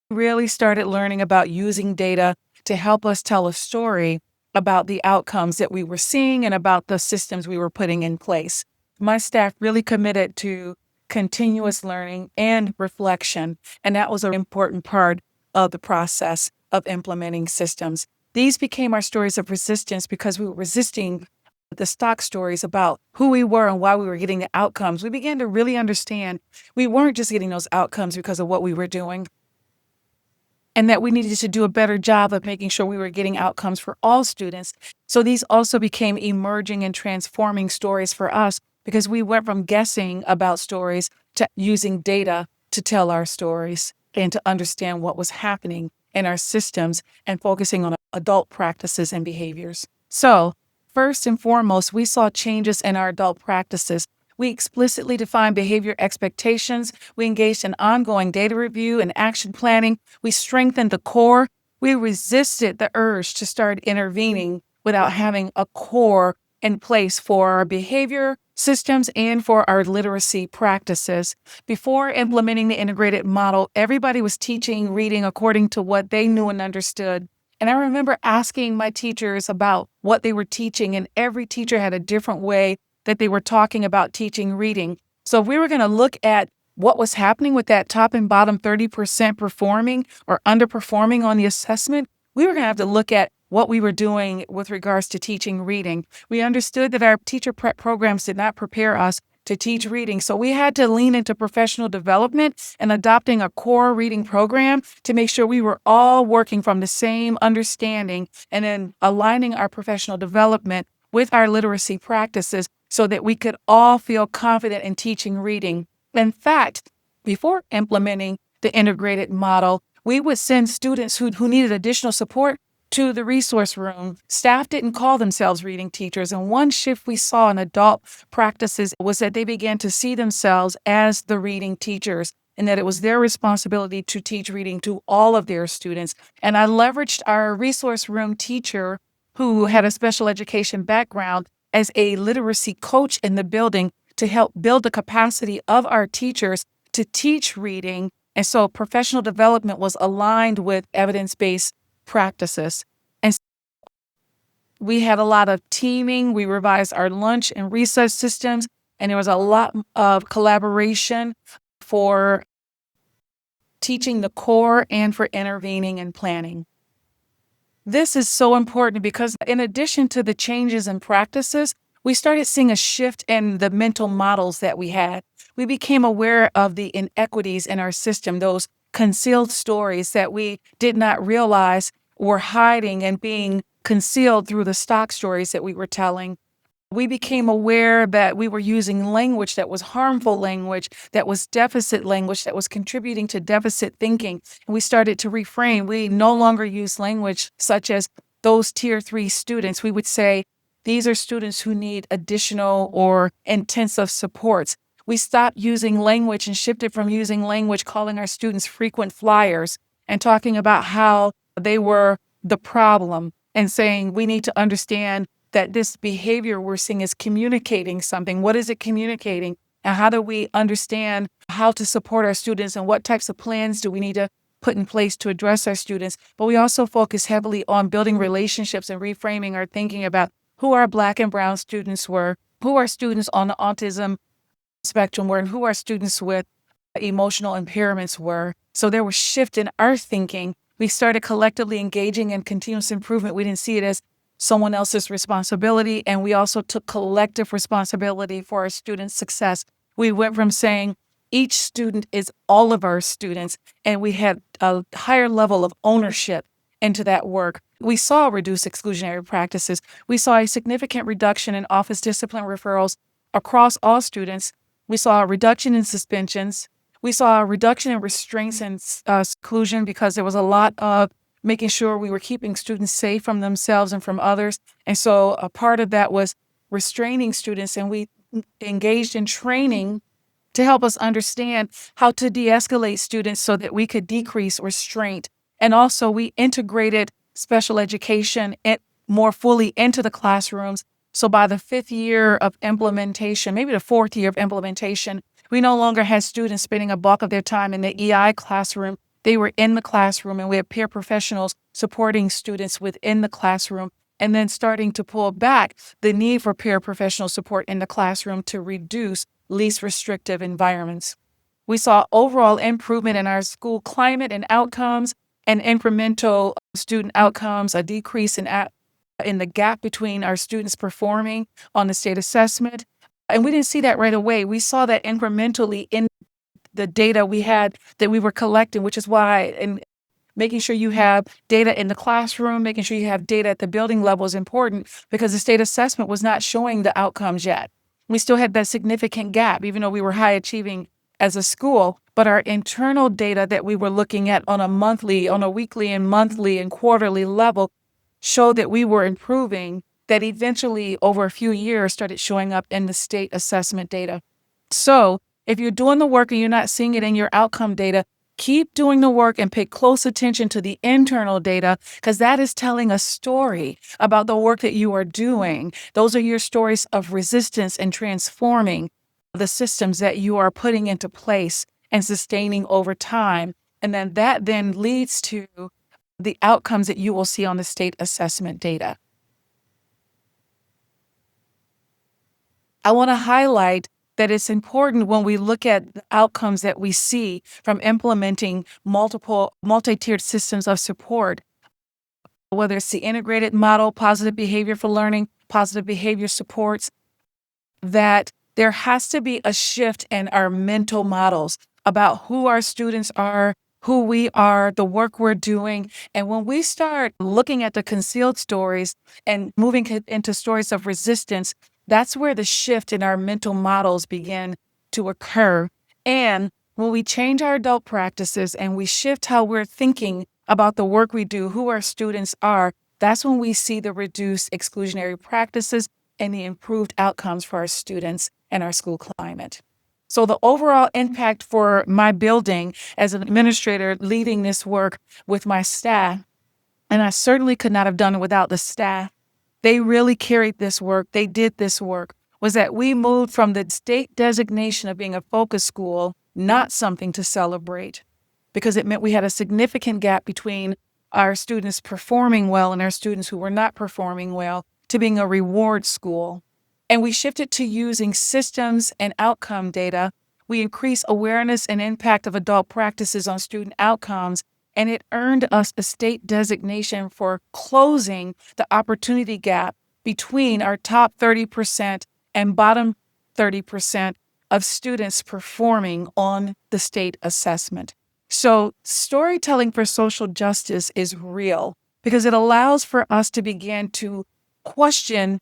really started learning about using data to help us tell a story about the outcomes that we were seeing and about the systems we were putting in place. My staff really committed to continuous learning and reflection, and that was an important part of the process of implementing systems. These became our stories of resistance because we were resisting the stock stories about who we were and why we were getting the outcomes. We began to really understand we weren't just getting those outcomes because of what we were doing, and that we needed to do a better job of making sure we were getting outcomes for all students. So these also became emerging and transforming stories for us because we went from guessing about stories to using data to tell our stories and to understand what was happening in our systems and focusing on adult practices and behaviors. So first and foremost, we saw changes in our adult practices. We explicitly defined behavior expectations. We engaged in ongoing data review and action planning. We strengthened the core. We resisted the urge to start intervening without having a core in place for our behavior systems and for our literacy practices. Before implementing the integrated model, everybody was teaching reading according to what they knew and understood. And I remember asking my teachers about what they were teaching, and every teacher had a different way that they were talking about teaching reading. So if we were going to look at what was happening with that top and bottom 30% performing or underperforming on the assessment, we were going to have to look at what we were doing with regards to teaching reading. We understood that our teacher prep programs did not prepare us to teach reading. So we had to lean into professional development and adopting a core reading program to make sure we were all working from the same understanding and then aligning our professional development with our literacy practices so that we could all feel confident in teaching reading. In fact, before implementing the integrated model, we would send students who needed additional support to the resource room. Staff didn't call themselves reading teachers, and one shift we saw in adult practices was that they began to see themselves as the reading teachers and that it was their responsibility to teach reading to all of their students. And I leveraged our resource room teacher who had a special education background as a literacy coach in the building to help build the capacity of our teachers to teach reading. And so professional development was aligned with evidence-based practices. And we had a lot of teaming. We revised our lunch and recess systems, and there was a lot of collaboration for teaching the core and for intervening and planning. This is so important because in addition to the changes in practices, we started seeing a shift in the mental models that we had. We became aware of the inequities in our system, those concealed stories that we did not realize were hiding and being concealed through the stock stories that we were telling. We became aware that we were using language that was harmful language, that was deficit language, that was contributing to deficit thinking. And we started to reframe. We no longer use language such as those tier 3 students. We would say, these are students who need additional or intensive supports. We stopped using language and shifted from using language, calling our students frequent flyers and talking about how they were the problem and saying we need to understand that this behavior we're seeing is communicating something. What is it communicating? And how do we understand how to support our students and what types of plans do we need to put in place to address our students? But we also focus heavily on building relationships and reframing our thinking about who our Black and Brown students were, who our students on the autism spectrum were, and who our students with emotional impairments were. So there was shift in our thinking. We started collectively engaging in continuous improvement. We didn't see it as someone else's responsibility, and we also took collective responsibility for our students' success. We went from saying each student is all of our students, and we had a higher level of ownership into that work. We saw reduced exclusionary practices. We saw a significant reduction in office discipline referrals across all students. We saw a reduction in suspensions. We saw a reduction in restraints and seclusion because there was a lot of making sure we were keeping students safe from themselves and from others. And so a part of that was restraining students, and we engaged in training to help us understand how to de-escalate students so that we could decrease restraint. And also we integrated special education more fully into the classrooms. So by the 5th year of implementation, maybe the 4th year of implementation, we no longer had students spending a bulk of their time in the EI classroom. They were in the classroom, and we had peer professionals supporting students within the classroom, and then starting to pull back the need for peer professional support in the classroom to reduce least restrictive environments. We saw overall improvement in our school climate and outcomes and incremental student outcomes, a decrease in the gap between our students performing on the state assessment. And we didn't see that right away. We saw that incrementally in the data we had that we were collecting, which is why in making sure you have data in the classroom, making sure you have data at the building level is important because the state assessment was not showing the outcomes yet. We still had that significant gap, even though we were high achieving as a school, but our internal data that we were looking at on a weekly and monthly and quarterly level showed that we were improving, that eventually over a few years started showing up in the state assessment data. So if you're doing the work and you're not seeing it in your outcome data, keep doing the work and pay close attention to the internal data because that is telling a story about the work that you are doing. Those are your stories of resistance and transforming the systems that you are putting into place and sustaining over time. And then that then leads to the outcomes that you will see on the state assessment data. I want to highlight that it's important when we look at the outcomes that we see from implementing multi-tiered systems of support, whether it's the integrated model, positive behavior for learning, positive behavior supports, that There has to be a shift in our mental models about who our students are, who we are, the work we're doing. And when we start looking at the concealed stories and moving into stories of resistance, that's where the shift in our mental models begin to occur. And when we change our adult practices and we shift how we're thinking about the work we do, who our students are, that's when we see the reduced exclusionary practices and the improved outcomes for our students and our school climate. So the overall impact for my building as an administrator leading this work with my staff, and I certainly could not have done it without the staff. They really carried this work. They did this work, was that we moved from the state designation of being a focus school, not something to celebrate, because it meant we had a significant gap between our students performing well and our students who were not performing well, to being a reward school. And we shifted to using systems and outcome data. We increased awareness and impact of adult practices on student outcomes, and it earned us a state designation for closing the opportunity gap between our top 30% and bottom 30% of students performing on the state assessment. So storytelling for social justice is real because it allows for us to begin to question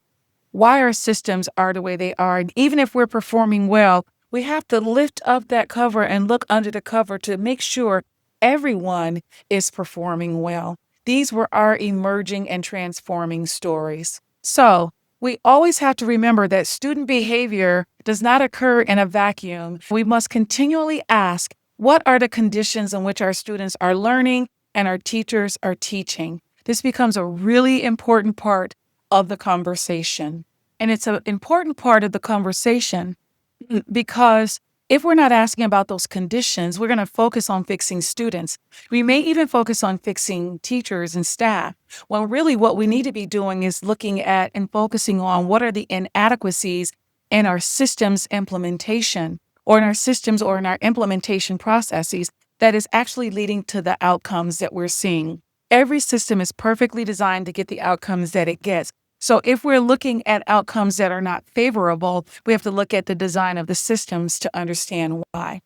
why our systems are the way they are. And even if we're performing well, we have to lift up that cover and look under the cover to make sure everyone is performing well. These were our emerging and transforming stories. So we always have to remember that student behavior does not occur in a vacuum. We must continually ask, what are the conditions in which our students are learning and our teachers are teaching? This becomes a really important part of the conversation. And it's an important part of the conversation because if we're not asking about those conditions, we're going to focus on fixing students. We may even focus on fixing teachers and staff, when really what we need to be doing is looking at and focusing on what are the inadequacies in our systems implementation or in our systems or in our implementation processes that is actually leading to the outcomes that we're seeing. Every system is perfectly designed to get the outcomes that it gets. So if we're looking at outcomes that are not favorable, we have to look at the design of the systems to understand why.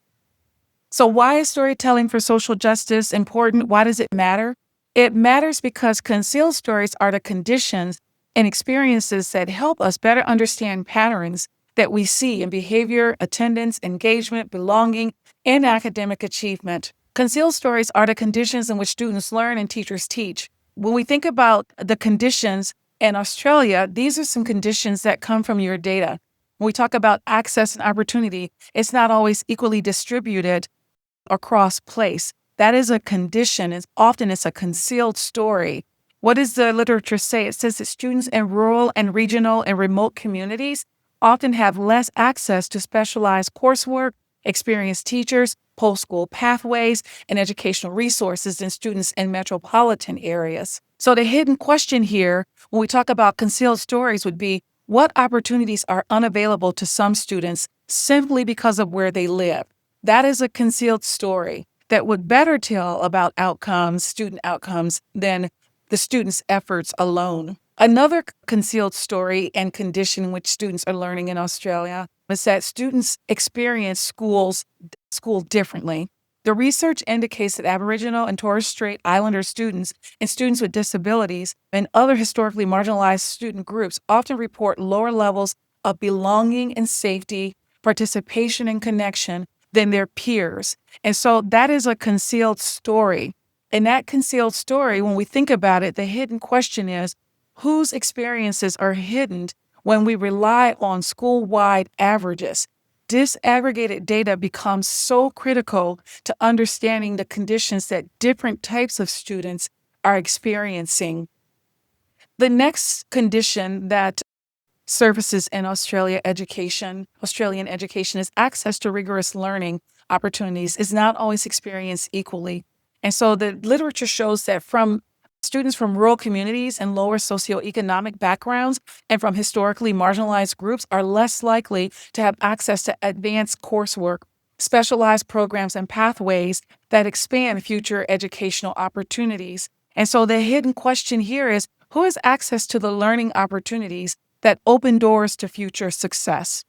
So why is storytelling for social justice important? Why does it matter? It matters because concealed stories are the conditions and experiences that help us better understand patterns that we see in behavior, attendance, engagement, belonging, and academic achievement. Concealed stories are the conditions in which students learn and teachers teach. When we think about the conditions in Australia, these are some conditions that come from your data. When we talk about access and opportunity, it's not always equally distributed across place. That is a condition. Often it's a concealed story. What does the literature say? It says that students in rural and regional and remote communities often have less access to specialized coursework, experienced teachers, post-school pathways, and educational resources than students in metropolitan areas. So the hidden question here, when we talk about concealed stories, would be what opportunities are unavailable to some students simply because of where they live? That is a concealed story that would better tell about outcomes, student outcomes, than the students' efforts alone. Another concealed story and condition in which students are learning in Australia is that students experience school differently. The research indicates that Aboriginal and Torres Strait Islander students and students with disabilities and other historically marginalized student groups often report lower levels of belonging and safety, participation and connection than their peers. And so that is a concealed story. And that concealed story, when we think about it, the hidden question is, whose experiences are hidden when we rely on school-wide averages? Disaggregated data becomes so critical to understanding the conditions that different types of students are experiencing. The next condition that services in Australian education is access to rigorous learning opportunities is not always experienced equally. And so the literature shows that from students from rural communities and lower socioeconomic backgrounds and from historically marginalized groups are less likely to have access to advanced coursework, specialized programs, and pathways that expand future educational opportunities. And so the hidden question here is, who has access to the learning opportunities that open doors to future success?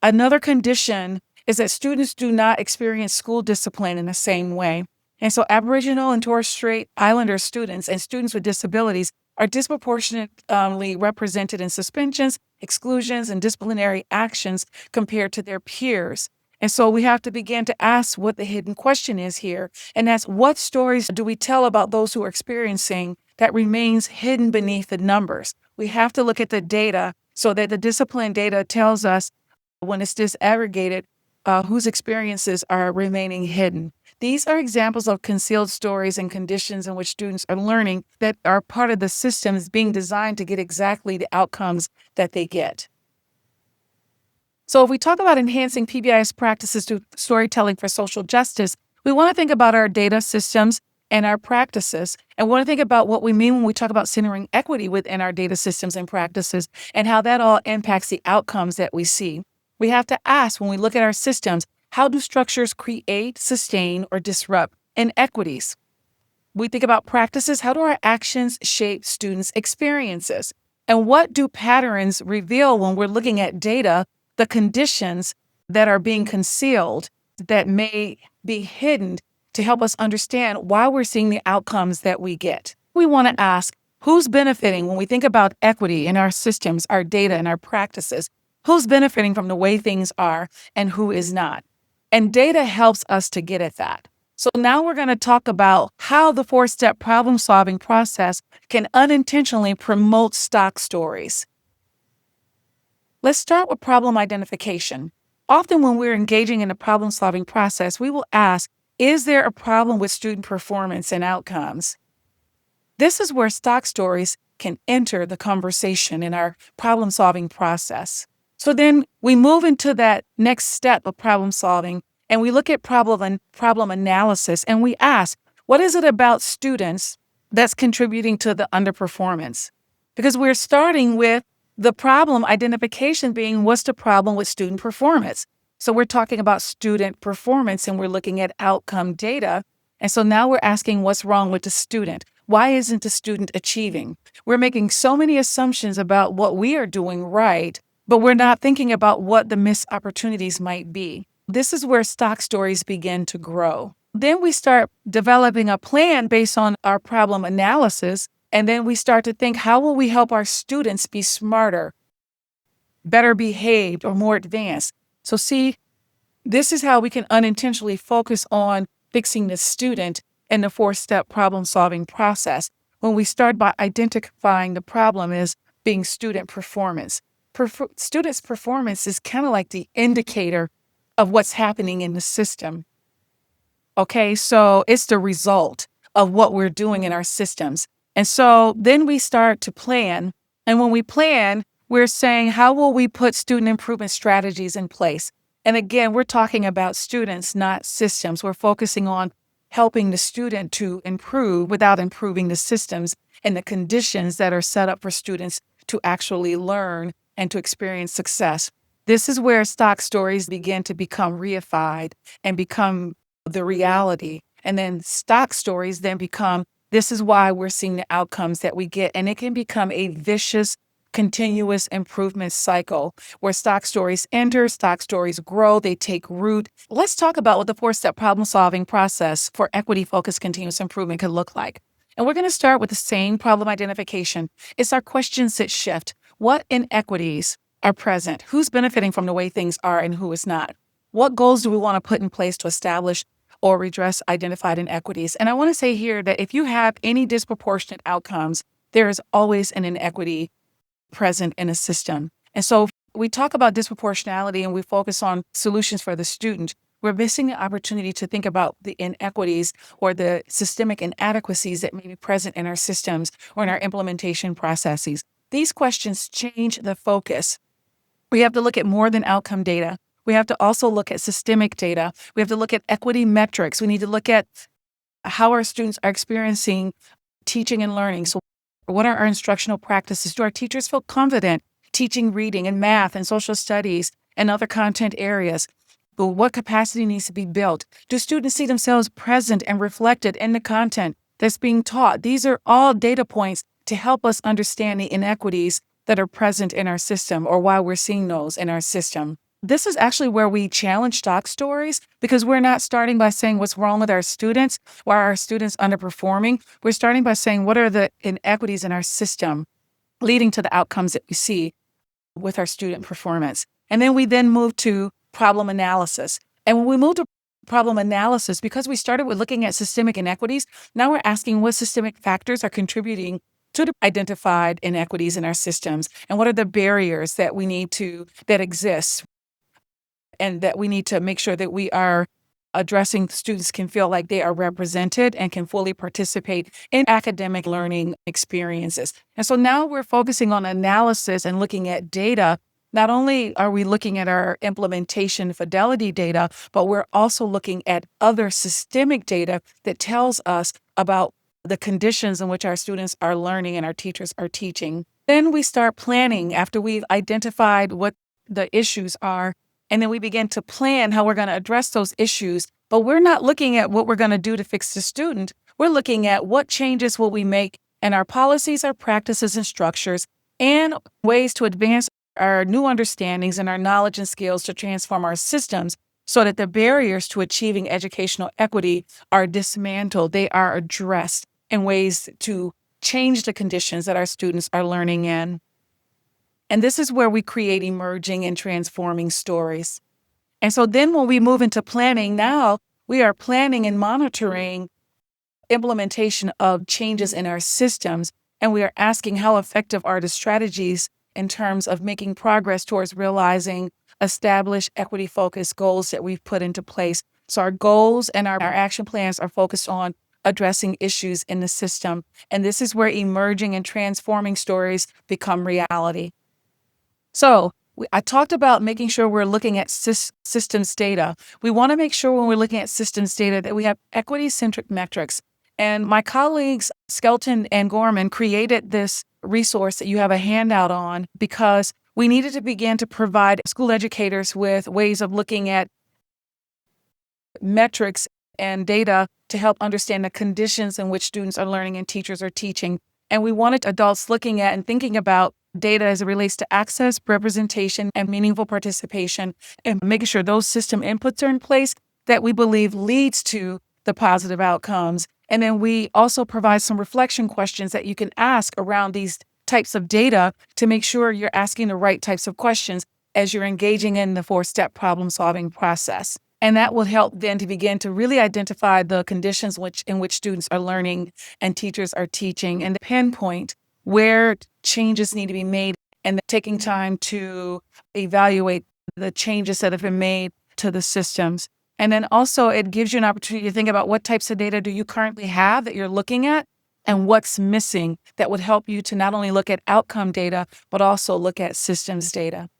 Another condition is that students do not experience school discipline in the same way. And so Aboriginal and Torres Strait Islander students and students with disabilities are disproportionately represented in suspensions, exclusions, and disciplinary actions compared to their peers. And so we have to begin to ask what the hidden question is here. And that's, what stories do we tell about those who are experiencing that remains hidden beneath the numbers? We have to look at the data so that the discipline data tells us, when it's disaggregated, whose experiences are remaining hidden. These are examples of concealed stories and conditions in which students are learning that are part of the systems being designed to get exactly the outcomes that they get. So if we talk about enhancing PBIS practices to storytelling for social justice, we want to think about our data systems and our practices, and want to think about what we mean when we talk about centering equity within our data systems and practices, and how that all impacts the outcomes that we see. We have to ask, when we look at our systems, how do structures create, sustain, or disrupt inequities? We think about practices. How do our actions shape students' experiences? And what do patterns reveal when we're looking at data, the conditions that are being concealed that may be hidden, to help us understand why we're seeing the outcomes that we get? We want to ask, who's benefiting when we think about equity in our systems, our data, and our practices? Who's benefiting from the way things are and who is not? And data helps us to get at that. So now we're going to talk about how the 4-step problem-solving process can unintentionally promote stock stories. Let's start with problem identification. Often when we're engaging in the problem-solving process, we will ask, is there a problem with student performance and outcomes? This is where stock stories can enter the conversation in our problem-solving process. So then we move into that next step of problem solving, and we look at problem analysis, and we ask, what is it about students that's contributing to the underperformance? Because we're starting with the problem identification being, what's the problem with student performance? So we're talking about student performance, and we're looking at outcome data. And so now we're asking, what's wrong with the student? Why isn't the student achieving? We're making so many assumptions about what we are doing right, but we're not thinking about what the missed opportunities might be. This is where stock stories begin to grow. Then we start developing a plan based on our problem analysis, and then we start to think, how will we help our students be smarter, better behaved, or more advanced? So see, this is how we can unintentionally focus on fixing the student in the 4-step problem-solving process, when we start by identifying the problem as being student performance. Students' performance is kind of like the indicator of what's happening in the system. Okay, so it's the result of what we're doing in our systems. And so then we start to plan. And when we plan, we're saying, how will we put student improvement strategies in place? And again, we're talking about students, not systems. We're focusing on helping the student to improve without improving the systems and the conditions that are set up for students to actually learn and to experience success. This is where stock stories begin to become reified and become the reality. And then stock stories then become, this is why we're seeing the outcomes that we get. And it can become a vicious, continuous improvement cycle where stock stories enter, stock stories grow, they take root. Let's talk about what the 4-step problem-solving process for equity-focused continuous improvement could look like. And we're going to start with the same problem identification. It's our questions that shift. What inequities are present? Who's benefiting from the way things are and who is not? What goals do we want to put in place to establish or redress identified inequities? And I want to say here that if you have any disproportionate outcomes, there is always an inequity present in a system. And so we talk about disproportionality and we focus on solutions for the student. We're missing the opportunity to think about the inequities or the systemic inadequacies that may be present in our systems or in our implementation processes. These questions change the focus. We have to look at more than outcome data. We have to also look at systemic data. We have to look at equity metrics. We need to look at how our students are experiencing teaching and learning. So what are our instructional practices? Do our teachers feel confident teaching reading and math and social studies and other content areas? But what capacity needs to be built? Do students see themselves present and reflected in the content that's being taught? These are all data points to help us understand the inequities that are present in our system or why we're seeing those in our system. This is actually where we challenge stock stories, because we're not starting by saying what's wrong with our students, why are our students underperforming. We're starting by saying what are the inequities in our system leading to the outcomes that we see with our student performance. And then we move to problem analysis. And when we move to problem analysis, because we started with looking at systemic inequities, now we're asking what systemic factors are contributing to the identified inequities in our systems, and what are the barriers that that exist, and that we need to make sure that we are addressing. Students can feel like they are represented and can fully participate in academic learning experiences. And so now we're focusing on analysis and looking at data. Not only are we looking at our implementation fidelity data, but we're also looking at other systemic data that tells us about the conditions in which our students are learning and our teachers are teaching. Then we start planning after we've identified what the issues are. And then we begin to plan how we're going to address those issues. But we're not looking at what we're going to do to fix the student. We're looking at what changes will we make in our policies, our practices, and structures, and ways to advance our new understandings and our knowledge and skills to transform our systems so that the barriers to achieving educational equity are dismantled. They are addressed in ways to change the conditions that our students are learning in. And this is where we create emerging and transforming stories. And so then when we move into planning, now we are planning and monitoring implementation of changes in our systems. And we are asking how effective are the strategies in terms of making progress towards realizing established equity-focused goals that we've put into place. So our goals and our action plans are focused on addressing issues in the system. And this is where emerging and transforming stories become reality. So I talked about making sure we're looking at systems data. We want to make sure when we're looking at systems data that we have equity-centric metrics. And my colleagues, Skelton and Gorman, created this resource that you have a handout on because we needed to begin to provide school educators with ways of looking at metrics and data to help understand the conditions in which students are learning and teachers are teaching. And we wanted adults looking at and thinking about data as it relates to access, representation, and meaningful participation, and making sure those system inputs are in place that we believe leads to the positive outcomes. And then we also provide some reflection questions that you can ask around these types of data to make sure you're asking the right types of questions as you're engaging in the 4-step problem-solving process. And that will help then to begin to really identify the conditions in which students are learning and teachers are teaching, and pinpoint where changes need to be made, and taking time to evaluate the changes that have been made to the systems. And then also it gives you an opportunity to think about what types of data do you currently have that you're looking at and what's missing that would help you to not only look at outcome data, but also look at systems data.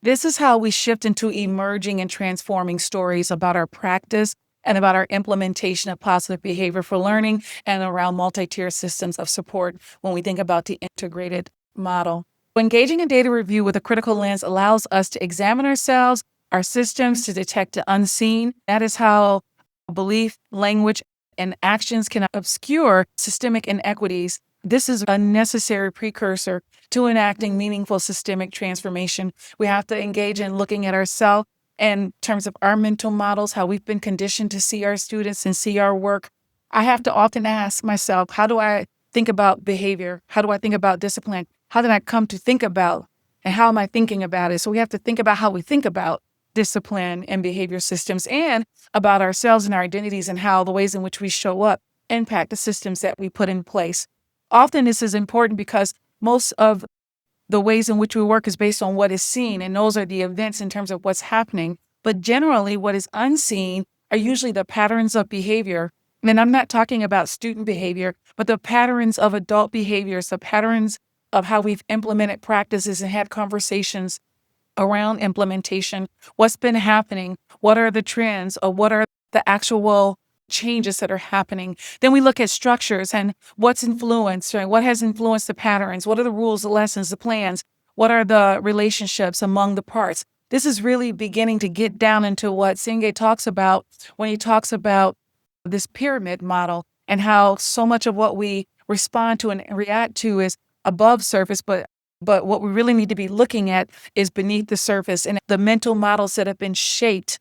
This is how we shift into emerging and transforming stories about our practice and about our implementation of positive behavior for learning and around multi-tier systems of support when we think about the integrated model. Engaging in data review with a critical lens allows us to examine ourselves, our systems, to detect the unseen. That is how belief, language, and actions can obscure systemic inequities. This is a necessary precursor to enacting meaningful systemic transformation. We have to engage in looking at ourselves in terms of our mental models, how we've been conditioned to see our students and see our work. I have to often ask myself, how do I think about behavior? How do I think about discipline? How did I come to think about, and how am I thinking about it? So we have to think about how we think about discipline and behavior systems, and about ourselves and our identities, and how the ways in which we show up impact the systems that we put in place. Often this is important because most of the ways in which we work is based on what is seen, and those are the events in terms of what's happening. But generally, what is unseen are usually the patterns of behavior. And I'm not talking about student behavior, but the patterns of adult behaviors, the patterns of how we've implemented practices and had conversations around implementation. What's been happening? What are the trends? Or what are the actual changes that are happening? Then we look at structures and what's influenced, right? What has influenced the patterns? What are the rules, the lessons, the plans? What are the relationships among the parts? This is really beginning to get down into what Senge talks about when he talks about this pyramid model, and how so much of what we respond to and react to is above surface, but But what we really need to be looking at is beneath the surface and the mental models that have been shaped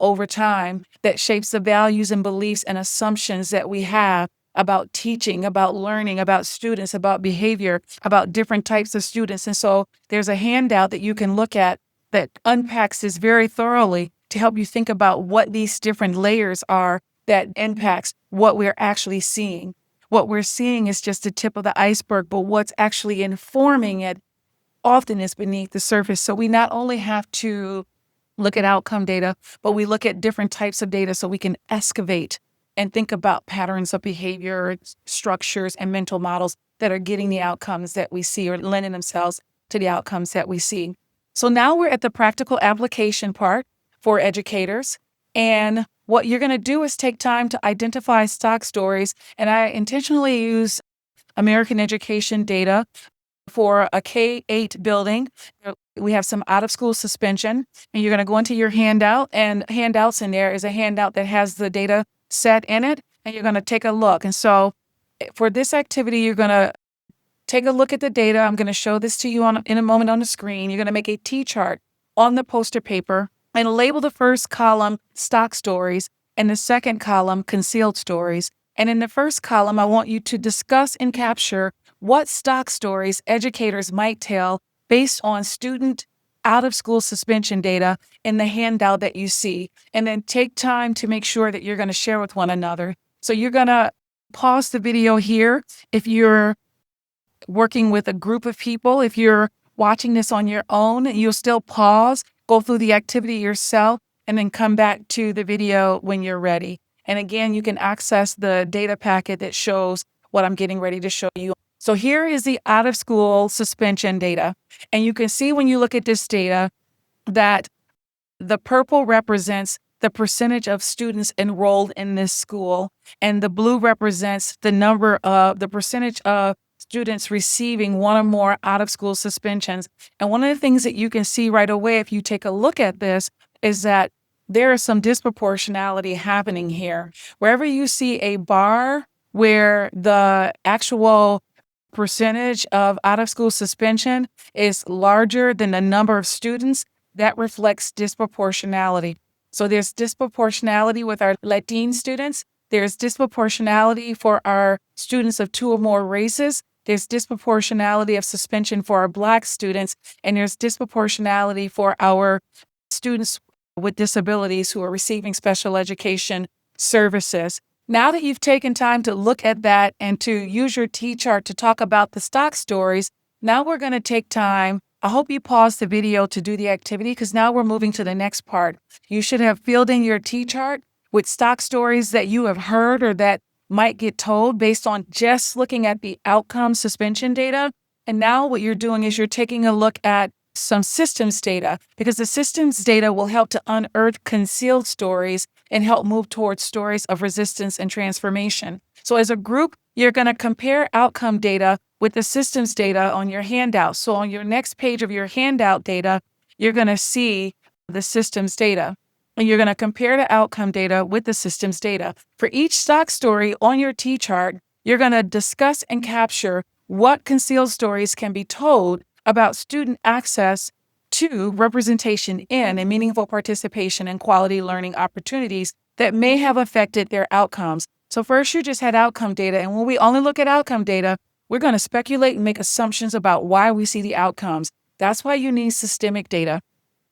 over time that shapes the values and beliefs and assumptions that we have about teaching, about learning, about students, about behavior, about different types of students. And so there's a handout that you can look at that unpacks this very thoroughly to help you think about what these different layers are that impacts what we're actually seeing. What we're seeing is just the tip of the iceberg, but what's actually informing it often is beneath the surface. So we not only have to look at outcome data, but we look at different types of data so we can excavate and think about patterns of behavior, structures, and mental models that are getting the outcomes that we see or lending themselves to the outcomes that we see. So now we're at the practical application part for educators. And what you're going to do is take time to identify stock stories. And I intentionally use American education data for a K-8 building. We have some out-of-school suspension, and you're going to go into your handout, and handouts in there is a handout that has the data set in it, and you're going to take a look. And so for this activity, you're going to take a look at the data. I'm going to show this to you in a moment on the screen. You're going to make a T-chart on the poster paper and label the first column stock stories and the second column concealed stories. And in the first column, I want you to discuss and capture what stock stories educators might tell based on student out-of-school suspension data in the handout that you see. And then take time to make sure that you're going to share with one another. So you're going to pause the video here if you're working with a group of people. If you're watching this on your own, you'll still pause, go through the activity yourself, and then come back to the video when you're ready. And again, you can access the data packet that shows what I'm getting ready to show you. So here is the out-of-school suspension data. And you can see when you look at this data that the purple represents the percentage of students enrolled in this school, and the blue represents the percentage of students receiving one or more out-of-school suspensions. And one of the things that you can see right away if you take a look at this is that there is some disproportionality happening here. Wherever you see a bar where the actual percentage of out-of-school suspension is larger than the number of students, that reflects disproportionality. So there's disproportionality with our Latin students. There's disproportionality for our students of two or more races. There's disproportionality of suspension for our Black students. And there's disproportionality for our students with disabilities who are receiving special education services. Now that you've taken time to look at that and to use your T-chart to talk about the stock stories, now we're going to take time. I hope you pause the video to do the activity because now we're moving to the next part. You should have filled in your T-chart with stock stories that you have heard or that might get told based on just looking at the outcome suspension data. And now what you're doing is you're taking a look at some systems data because the systems data will help to unearth concealed stories and help move towards stories of resistance and transformation. So as a group, you're going to compare outcome data with the systems data on your handout. So on your next page of your handout data, you're going to see the systems data. And you're going to compare the outcome data with the systems data. For each stock story on your T-chart, you're going to discuss and capture what concealed stories can be told about student access to representation in and meaningful participation in quality learning opportunities that may have affected their outcomes. So first you just had outcome data, and when we only look at outcome data, we're going to speculate and make assumptions about why we see the outcomes. That's why you need systemic data.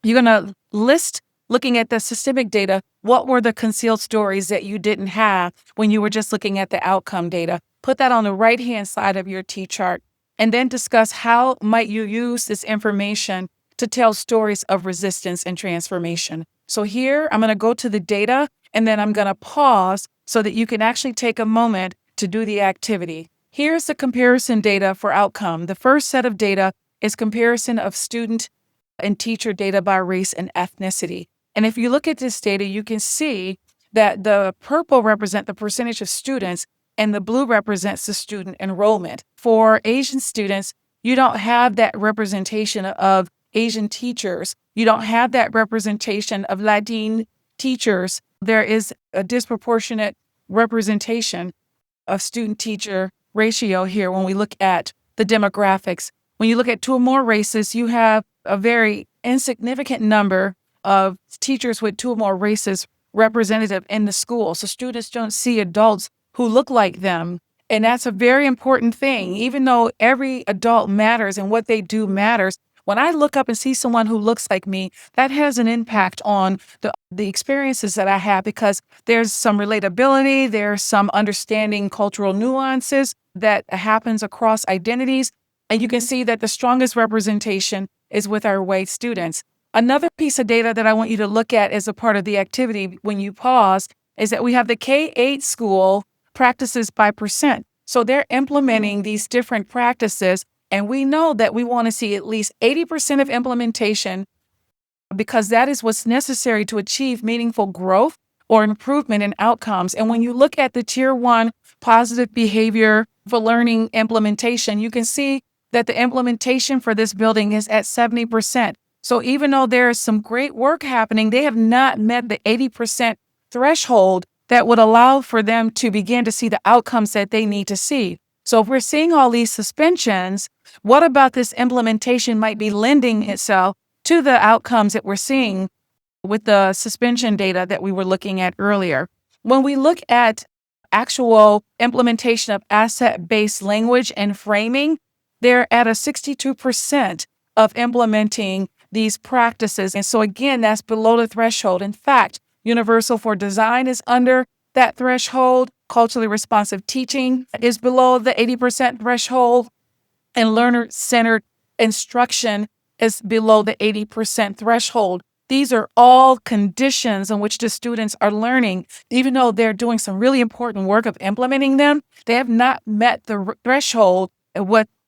You're going to list, looking at the systemic data, what were the concealed stories that you didn't have when you were just looking at the outcome data. Put that on the right-hand side of your T-chart. And then discuss how might you use this information to tell stories of resistance and transformation. So here, I'm going to go to the data, and then I'm going to pause so that you can actually take a moment to do the activity. Here's the comparison data for outcome. The first set of data is comparison of student and teacher data by race and ethnicity. And if you look at this data, you can see that the purple represent the percentage of students and the blue represents the student enrollment. For Asian students, you don't have that representation of Asian teachers. You don't have that representation of Latin teachers. There is a disproportionate representation of student-teacher ratio here when we look at the demographics. When you look at two or more races, you have a very insignificant number of teachers with two or more races representative in the school. So students don't see adults who look like them. And that's a very important thing. Even though every adult matters and what they do matters, when I look up and see someone who looks like me, that has an impact on the experiences that I have, because there's some relatability, there's some understanding cultural nuances that happens across identities. And you can see that the strongest representation is with our white students. Another piece of data that I want you to look at as a part of the activity when you pause is that we have the K-8 school practices by percent. So they're implementing these different practices, and we know that we want to see at least 80% of implementation, because that is what's necessary to achieve meaningful growth or improvement in outcomes. And when you look at the Tier 1 positive behavior for learning implementation, you can see that the implementation for this building is at 70%. So even though there is some great work happening, they have not met the 80% threshold that would allow for them to begin to see the outcomes that they need to see. So if we're seeing all these suspensions, what about this implementation might be lending itself to the outcomes that we're seeing with the suspension data that we were looking at earlier? When we look at actual implementation of asset-based language and framing, they're at a 62% of implementing these practices. And so again, that's below the threshold. In fact, Universal for Design is under that threshold. Culturally responsive teaching is below the 80% threshold. And learner-centered instruction is below the 80% threshold. These are all conditions in which the students are learning. Even though they're doing some really important work of implementing them, they have not met the threshold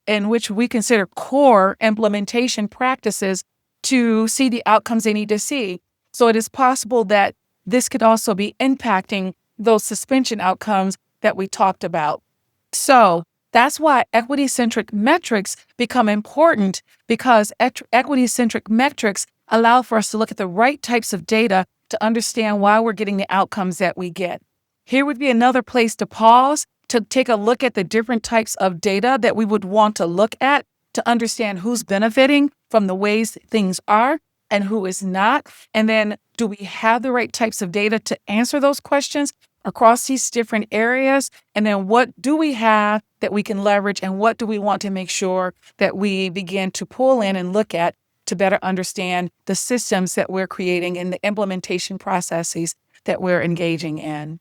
in which we consider core implementation practices to see the outcomes they need to see. So it is possible that this could also be impacting those suspension outcomes that we talked about. So that's why equity-centric metrics become important, because equity-centric metrics allow for us to look at the right types of data to understand why we're getting the outcomes that we get. Here would be another place to pause to take a look at the different types of data that we would want to look at to understand who's benefiting from the ways things are and who is not. And then, do we have the right types of data to answer those questions across these different areas? And then what do we have that we can leverage, and what do we want to make sure that we begin to pull in and look at to better understand the systems that we're creating and the implementation processes that we're engaging in?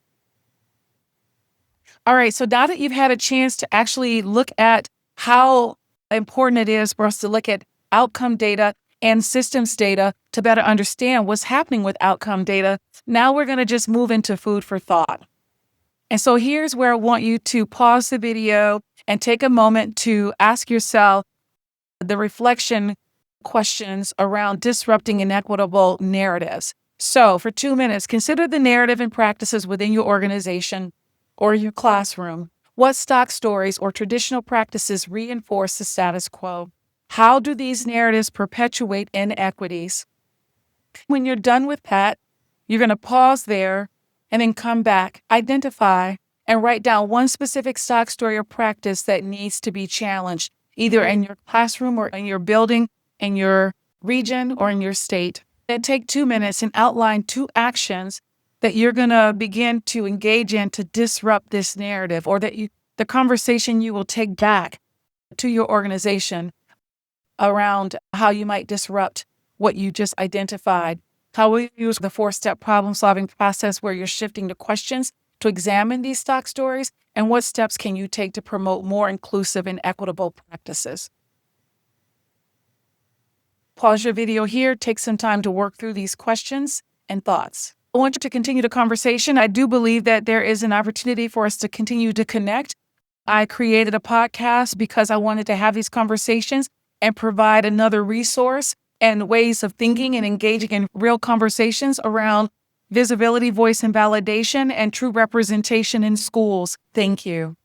All right, so now that you've had a chance to actually look at how important it is for us to look at outcome data and systems data to better understand what's happening with outcome data, now we're going to just move into food for thought. And so here's where I want you to pause the video and take a moment to ask yourself the reflection questions around disrupting inequitable narratives. So for 2 minutes, consider the narrative and practices within your organization or your classroom. What stock stories or traditional practices reinforce the status quo? How do these narratives perpetuate inequities? When you're done with that, you're going to pause there and then come back, identify, and write down one specific stock story or practice that needs to be challenged, either in your classroom or in your building, in your region, or in your state. Then take 2 minutes and outline 2 actions that you're going to begin to engage in to disrupt this narrative, or that the conversation you will take back to your organization around how you might disrupt what you just identified. How will you use the 4-step problem-solving process where you're shifting to questions to examine these stock stories? And what steps can you take to promote more inclusive and equitable practices? Pause your video here, take some time to work through these questions and thoughts. I want you to continue the conversation. I do believe that there is an opportunity for us to continue to connect. I created a podcast because I wanted to have these conversations and provide another resource and ways of thinking and engaging in real conversations around visibility, voice, and validation, and true representation in schools. Thank you.